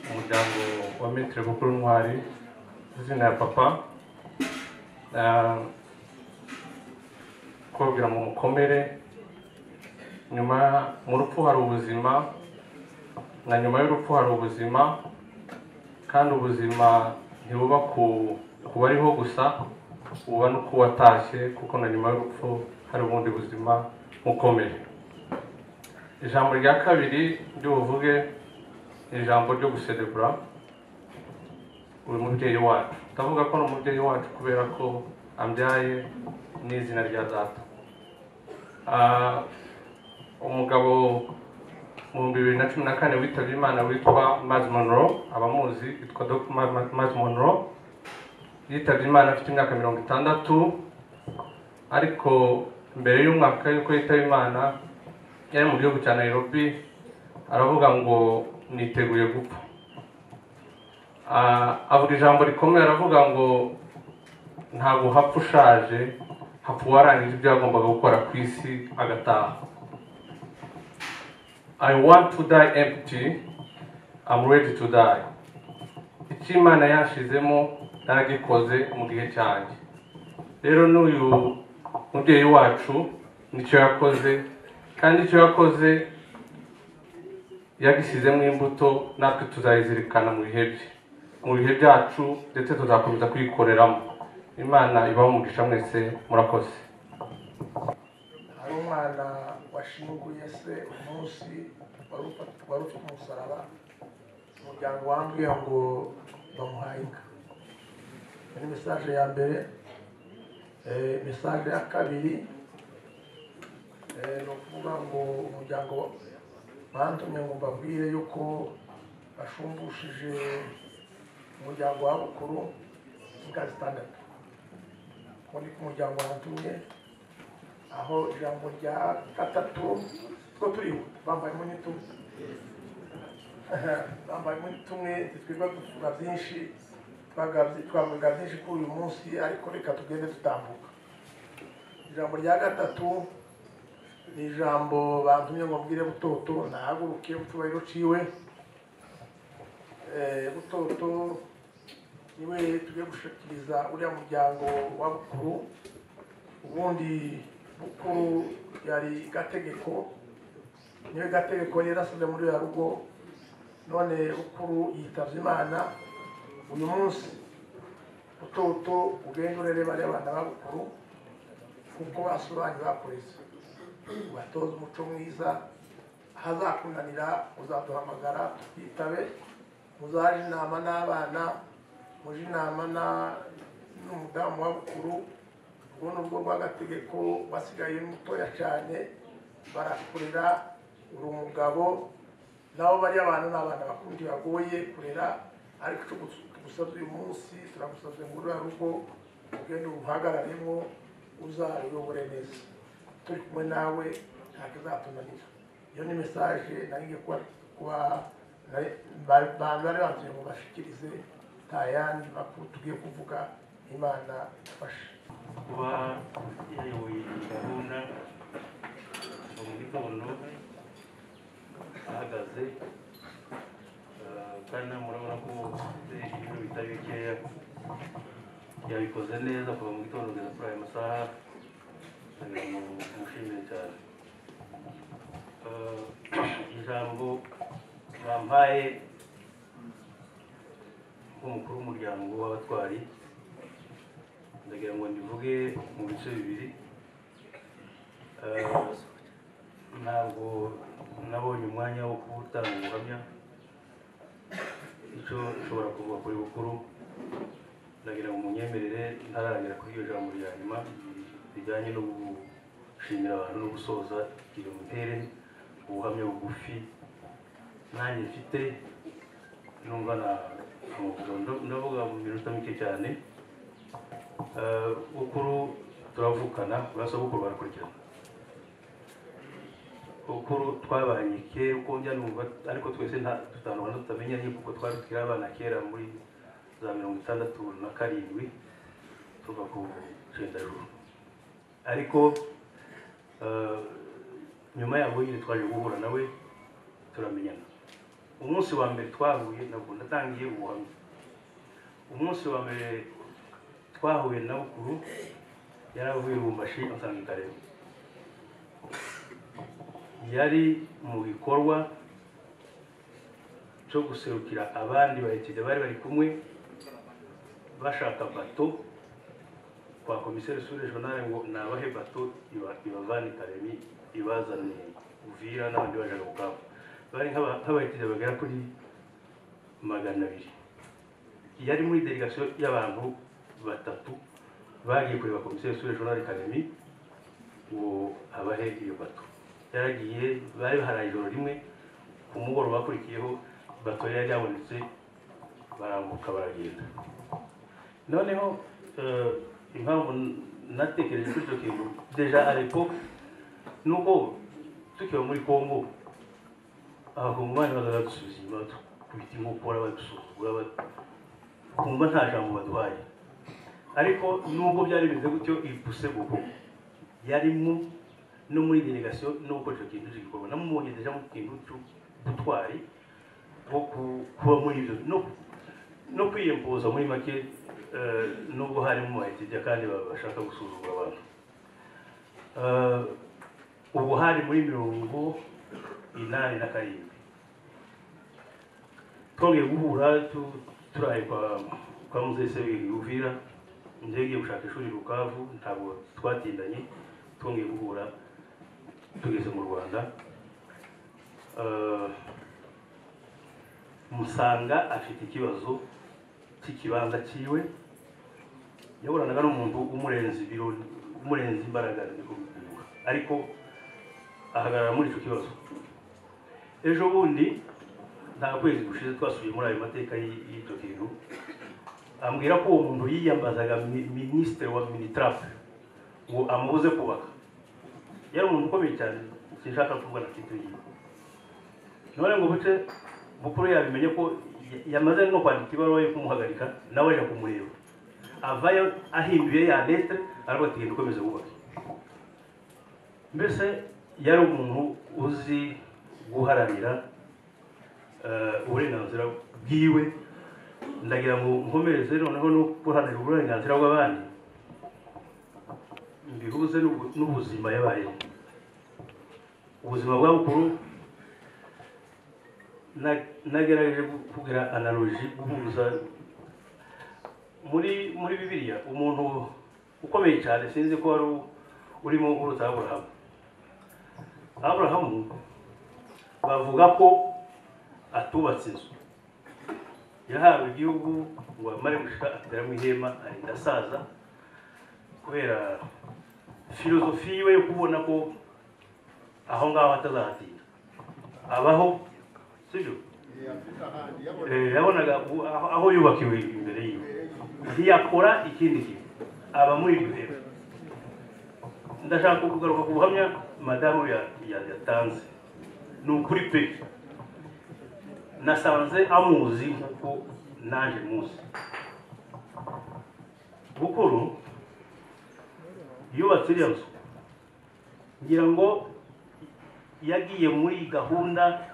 umuryango wa Maître Bukuru Ntwari, izina ya papa, kubabwira mu mukomere, nyuma mu rupfu hari ubuzima, na nyuma y'urupfu hari ubuzima, kandi ubuzima ntibuba ku bariho gusa, buba no ku watashye, kuko na nyuma y'urupfu hari ubundi buzima mukomere. Ijambo rya kabiri ry'ubuvuge ni ijambo ryo guserebura uyu mubyeyi wacu. Ndavuga ko ni umubyeyi wacu kubera ko ambyaye n'izina rya data. Umugabo mu 2014 witabye Imana witwa Maz Monroe, abamuzi witwa Dr. Maz Monroe, yitabye Imana afite imyaka 60, ariko mbere y'umwaka yuko yitaba Imana yari mu gihugu cya Nairobi, aravuga ngo niteguye gupfa. Avuga ijambo rikomeye, aravuga ngo ntabwo hapfa ushaje, hapfa uwarangije ibyo yagombaga gukora ku isi agataha. I want to die empty, I'm ready to die. Icyo Imana yashizemo naragikoze mu gihe cyanjye. Rero n'uyu mubyeyi wacu nicyo yakoze, kandi icyo yakoze yagisizemo imbuto, natwe tuzayizirikana mu bihe byacu, ndetse tuzakomeza kuyikoreramo. Imana ibamugisha mwese, murakoze. hari umwana washinguye se umunsi wari ufite umusaraba, umuryango wambwiye ngo bamuhaye inka. Ni mesaje ya mbere. Mesaje ya kabiri ni ukuvuga ngo umuryango bantumye ngo mbabwire yuko bashumbushije umuryango wa Bukuru inka 6. Muri ku muryango bantumye, aho ijambo rya gatatu two turiho bambayemo n'itumwe, bambayemo n'itumwe, twebwe tuvuga byinshi, twavuga byinshi kuri uyu munsi, ariko reka tugende dutambuka. Ijambo rya gatatu ni ijambo bantumye ngo mbwire Butoto nahaguruke utubahiro ciwe. Butoto niwe tugiye gushikiriza uriya muryango wa Bukuru. Ubundi Bukuru yari Gategeko, niwe Gategeko yarasize muri ya rugo, none Bukuru yitavye Imana. Uyu munsi Butoto ugenda urere bari abana ba Bukuru kuko basuranye bakoreze, batoza umuco mwiza. Hazakunanira uzaduhamagara twitabe, muzaje inama n'abana, muje inama n'umudamu wa Bukuru. Ubwo nubwo bw'Agategeko basigaye mutoya cyane, barakurera uri umugabo, nabo bari abantu n'abana bakundi bagoye kurera, ariko tugusabye uyu munsi, turagusabye ngo uriya rugo ugende uruhagararemo, uzaruyobore neza. Turi kumwe nawe, nta kizatunanira. Iyo ni mesaje nari ngiye kuba bari bantuye ngo bashikirize, nta yandi makuru tugiye kuvuga. Imana idufashe. Kuba yayoboye gahunda mu gitondo ahagaze, kandi murabona ko ibintu bitari bikeya yabikoze neza kuva mu gitondo kugeza kuri aya masaha. Mushimire cyane. Ijambo bampaye nk'umukuru w'umuryango w'abatwari, ndagira ngo ndivuge mu bice bibiri. ntabwo nabonye umwanya wo gutanga ubuhamya icyo ushobora kuvuga kuri bukuru ndagira ngo munyemerere ntaragera kuri iyo jambo rya nyuma bijyanye no gushimira abantu no gusoza iyo mutere ubuhamya bugufi nanjye mfite numva ndavuga mu minota mike cyane. Bukuru turavukana urasa bukuru barakurikirana bukuru twabanye kera uko njya numva ariko twese tutandukana tutamenyanye kuko twari tukiri abana kera muri za 67 tuva ku Cendajuru ariko nyuma yabo nyine twaje guhura nawe turamenyana. Umunsi wa mbere twahuye nabwo ndatangiye ubuhamya. Umunsi wa mbere twahuye na bukuru yaravuye Lubumbashi ansanga Karema, yari mu bikorwa cyo guserukira abandi bayitide bari bari kumwe bashaka bato kwa komiseri sure journal ngo nabahe bato ibavani Karemi ibazane Uvira n'abandi bajaga Bukavu, bari nk'abayitide bagera kuri 200. Yari muri delegation y'abantu batatu bagiye kureba komiseri sure journal Karemi ngo abahe iyo bato. Yaragiye bari haraye ijoro rimwe ku mugoroba bakurikiyeho bato yari yabonetse barambuka baragenda. Noneho impamvu natekereje kuri icyo kintu deja à l'époque nuko tukiba muri Congo abakongomani bazaga dusubiza inyuma kubita inkokora badusuzugura kumva nta jambo baduhaye, ariko nubwo byari bimeze gutyo ipuse buko yarimo no muri delegation no gukora icyo kintu gikorwa namubonye deja mu kintu cy'ubutwari bwo kuba muri ibyo no kwiyempoza muri make nubwo harimo bayitijya kandi bashaka gusuzugura abantu. Ubu hari muri 87 twongeye guhura turaye kwa Muzehe Sebiri Uvira, ngiye gushaka ishuri Bukavu, ntabwo twatindanye twongeye guhura tugeze mu Rwanda. Musanga afite ikibazo cy'ikibanza cyiwe, yaburanaga n'umuntu umurenzi biro umurenzi imbaraga ariko ahagarara muri icyo kibazo. Ejo bundi nta kwezi gushize twasubiye muri ayo mateka y'icyo kintu, ambwira ko uwo muntu yiyambazaga minisitiri wa Minitrap ngo amubuze kubaka. Yari umuntu ukomeye cyane sinshaka kuvuga na kitu yiwe. None ngo buce bukuru yabimenye ko yamaze no kwandika ibaruwa yo kumuhagarika nawe aje kumureba, avayo ahinduye ya lettre arabategeka ukomeze kubaka. Mbese yari umuntu uzi guharanira uburenganzira bwiwe. Ndagira ngo nkomereze noneho no guharanira uburenganzira bw'abandi mbihuze n'ubuzima yabayeho. Ubuzima bwa bukuru nagerageje kugira analogy guhuza muri Bibiliya umuntu ukomeye cyane sinzi ko wari urimo uruta Aburahamu. Aburahamu bavuga ko atubatse inzu, yahawe igihugu ngo amare gushika ateramo ihema arinda asaza kubera filozofi yiwe yo kubona ko aho ngaho atazahatinda abaho, sibyo? Yabonaga aho yubakiwe imbere yiwe ntiyakora ikindi kintu, aba muri iryo hema. Ndashaka kugaruka ku buhamya madamu yatanze, ni ukuri pe nasanze amuzi nkuko naje muzi. Bukuru yubatse iriya nzu ngira ngo yagiye muri gahunda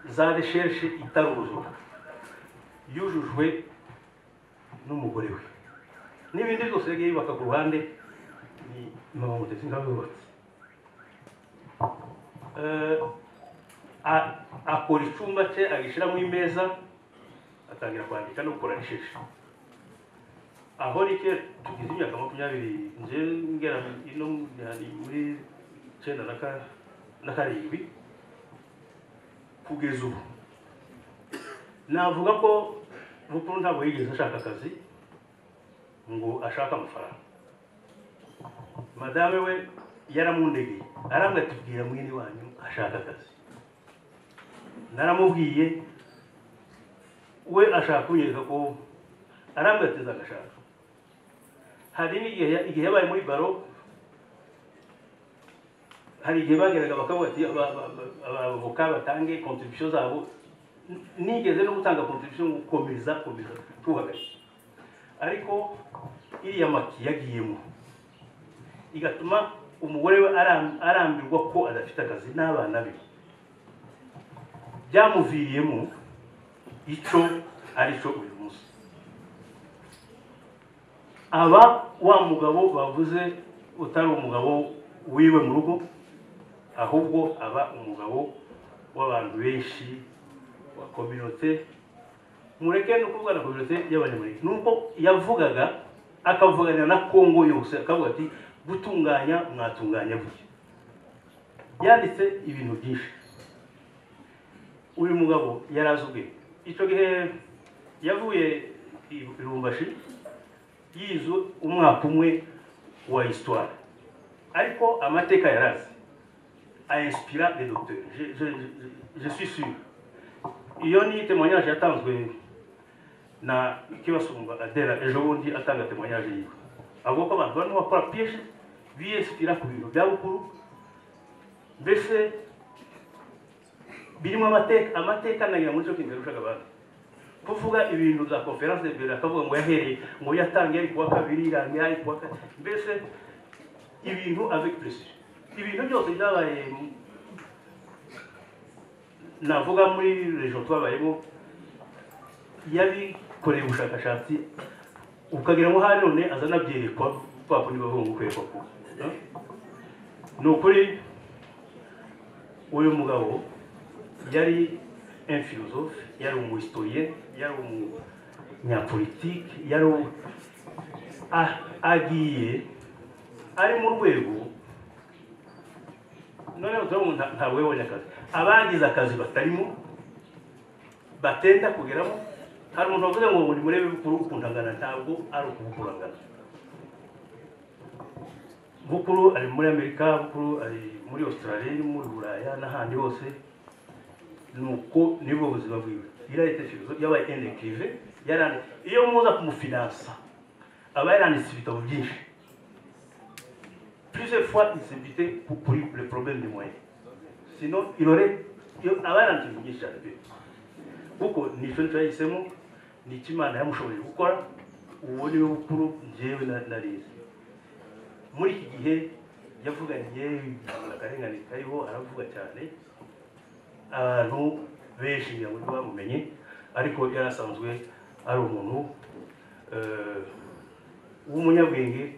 za recherche itaruzura, yujujwe n'umugore we n'ibindi byose yagiye yubaka ku ruhande ni mama Mutesi ngaho yubatse. Akora icyumba cye agishyiramo imeza atangira kwandika no gukora recherche. Aho rike tugize imyaka 20 nje ngera ino muri 9 na karindwi kugeza ubu navuga ko Bukuru ntabwo yigeze ashaka akazi ngo ashaka amafaranga. Madame we yaramundegeye arambwira ati bwira mwene wanyu ashaka akazi. Naramubwiye we ashaka kunyereka ko arambwira ati nzagashaka. Hari n'igihe yabaye muri baro, hari igihe bageraga bakavuga ati abavoka batange contribution zabo, nigeze no gutanga contribution gukomeza tuhagaze, ariko iriya maki yagiyemo igatuma umugore we arambirwa ko adafite akazi n'abana be, byamuviriyemo icyo aricyo uyu munsi. Aba wa mugabo bavuze utari umugabo wiwe mu rugo, ahubwo aba umugabo w'abantu benshi wa communauté. Mureke no kuvuga na communauté y'abanyamurenge, nuko yavugaga akavuganira na Kongo yose, akavuga ati gutunganya mwatunganya buke. Yanditse ibintu byinshi. Uyu mugabo yarazubwe icyo gihe yavuye i Lubumbashi yizo umwaka umwe wa histoire, ariko amateka yarazi a inspira des docteurs. Je suis sûr. Iyo ni témoignage yatanzwe na Kibasumba Adela ejo bundi atanga témoignage yiwe, avuga ko abantu barimo bakora piège biyespira ku bintu bya Bukuru, mbese birimo amateka nagira muri cyo kintu rushaka abantu kuvuga ibintu za conference de Berlin, akavuga ngo yahereye ngo yatangiye ari kuwa kabiri irangira ari kuwa kabiri, mbese ibintu avec précision. Ibintu byose byabaye navuga muri region twabayemo yabikoreye ubushakashatsi, ukagira ngo hari none azana byerekwa kwa kundi bavuga ngo kwerekwa ko ni ukuri. Uyu mugabo yari un philosophe, yari umuhistorien, yari umunyapolitike, yari agiye ari mu rwego noneho turabona ntabwo yabonye akazi, abagize akazi batarimo batenda kugeramo. Hari umuntu wavuze ngo muri murebe Bukuru ukundangana, ntabwo ari ukubukurangana. Bukuru ari muri Amerika, Bukuru ari muri Australia, muri Buraya n'ahandi hose, nuko nibwo buzima bwiwe. Iratekerezo yabaye indekrive, yarane iyo muza kumufinansa aba yaranditse ibitabo byinshi. Plusieurs fois il s'est invité pour le problème des moyens. Sinon il aurait abana byinshi cyane kuko ni cyo yahisemo, ni Imana yamushoboye gukora. Uwo ni Bukuru njyewe narize muri iki gihe yavuganiye akarengane kariho, aravuga cyane, abantu benshi ngo bamumenye, ariko yarasanzwe ari umuntu w'umunyabwenge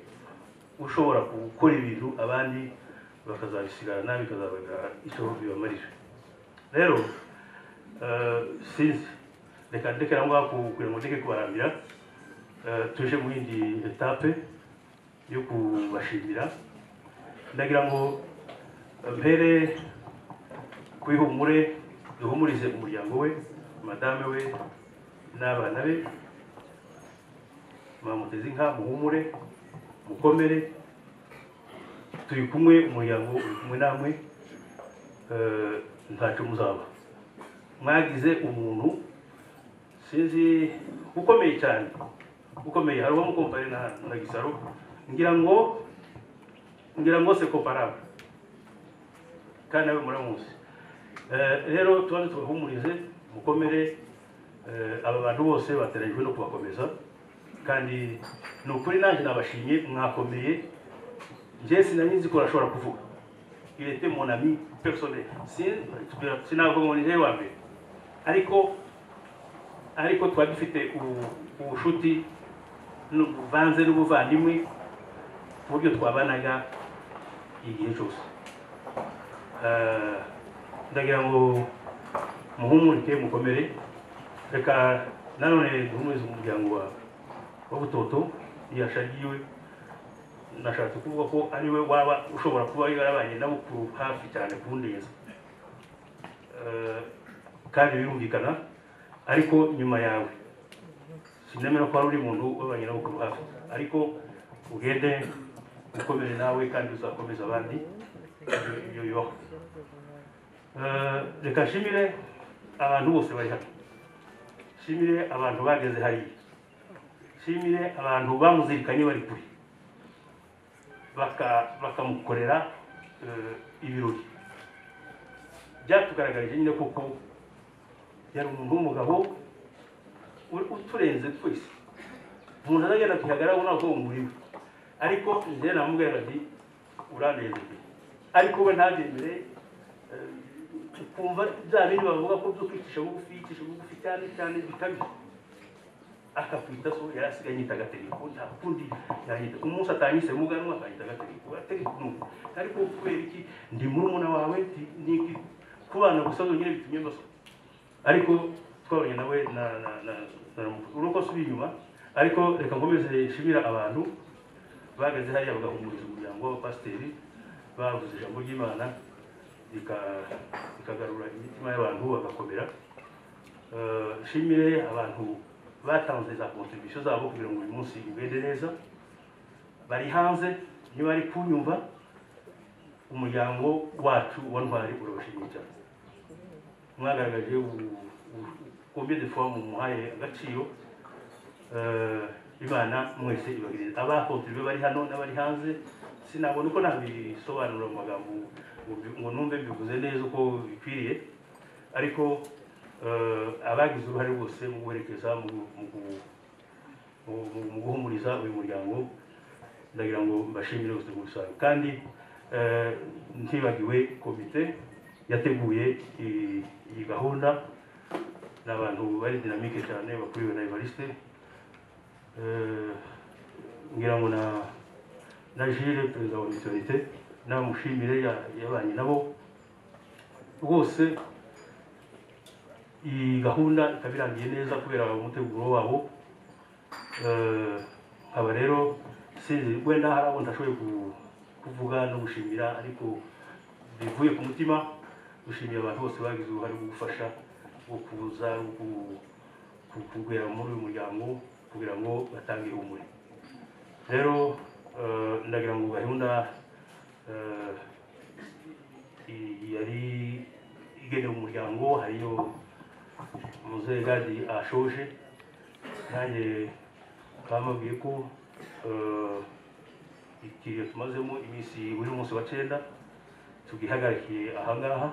ushobora gukora ibintu abandi bakazabisigarana bikazabaga icyo bibamarira. Rero sinzi reka ndekera ngaho kugira ngo ndeke kubaramira, tuje mu yindi etape yo kubashimira. Ndagira ngo mpere kwihumure, duhumurize umuryango we, madame we n'abana be, mwamuteze inka, muhumure, mukomere, turi kumwe, umuryango uri kumwe namwe, ntacyo muzaba. Mwagize umuntu sinzi ukomeye cyane, ukomeye. Hari uwamukompare na Gisaro, ngira ngo c'est comparable kandi nawe muramuzi. Rero tubanze tubahumurize, mukomere. Aba bantu bose bateranyijwe no kubakomeza, kandi ni ukuri nanjye nabashimye, mwakomeye. Njye sinanyizi ko arashobora kuvuga. Il était mon ami personnel. Sinavuga ngo ni njyewe wa mbere, ariko twari dufite ubushuti buvanze n'ubuvandimwe ku buryo twabanaga igihe cyose. Ndagira ngo muhumurike, mukomere. Reka nanone duhumurize umuryango wa Butoto, yashagiwe nashatse kuvuga ko ari we waba ushobora kuba yarabanye nabo ku hafi cyane kundeza kandi birumvikana ariko nyuma yawe sinemera ko hari undi muntu wabanye nabo ku hafi ariko ugende ukomere nawe kandi uzakomeza abandi ibyo bibaho. Reka nshimire abantu bose bari hano, nshimire abantu bageze hariya, nshimire abantu bamuzirikanye bari kure bakamukorera ibirori. Byatugaragarije nyine kuko yari umuntu w'umugabo uturenze twese, umuntu azagenda tuhagarara ubona ko muri we, ariko njye namubwira ati uranezerwe, ariko we ntabyemere. Kumva bya bindi bavuga ko byo kwicisha bugufi cyane cyane bikabije, akakwita so yari asigaye anyita agategeko, nta kundi yanyita umunsi atanyise muganwa akanyita agategeko n'ubu, ariko kubera iki ndi murumuna wawe niki kubana gusa nyine bitumye mbaso, ariko twabonye nawe uruko subi inyuma. Ariko reka nkomeze nshimira abantu bageze hariya bagahumuriza umuryango w'abapasiteri, bavuze ijambo ry'Imana ikagarura imitima y'abantu bagakomera. Nshimire abantu batanze za contribution zabo kugira ngo uyu munsi ugende neza, bari hanze niba bari kunyumva, umuryango wacu wa Ntwari urabashimiye cyane. Mwagaragaje combien de fois mumuhaye agaciro. Imana mwese ibagirire abakontribuye bari hano n'abari hanze, sinabona uko nabisobanura mu magambo ngo numve mbivuze neza uko bikwiriye, ariko abagize uruhare bose mu guherekeza mu guhumuriza uyu muryango, ndagira ngo mbashimire bose mu rusange. Kandi ntibagiwe komite yateguye iyi gahunda, n'abantu bari dinamike cyane bakuriwe na Evariste, ngira ngo na Gilles perezida wa mutualité namushimire yabanye nabo rwose. Iyi gahunda ikaba irangiye neza kubera umuteguro wabo. Nkaba rero sinzi wenda hari abo ndashoboye kuvuga no gushimira, ariko bivuye ku mutima gushimira abantu bose bagize uruhare mu gufasha wo kuza kugera muri uyu muryango kugira ngo batange ihumure. Rero ndagira ngo gahunda yari igenewe umuryango hariyo Muzehe Gadi ashoje, nanjye bamubwiye ko ikiriyo tumazemo iminsi buri munsi wa 9 tugihagarikiye ahangaha.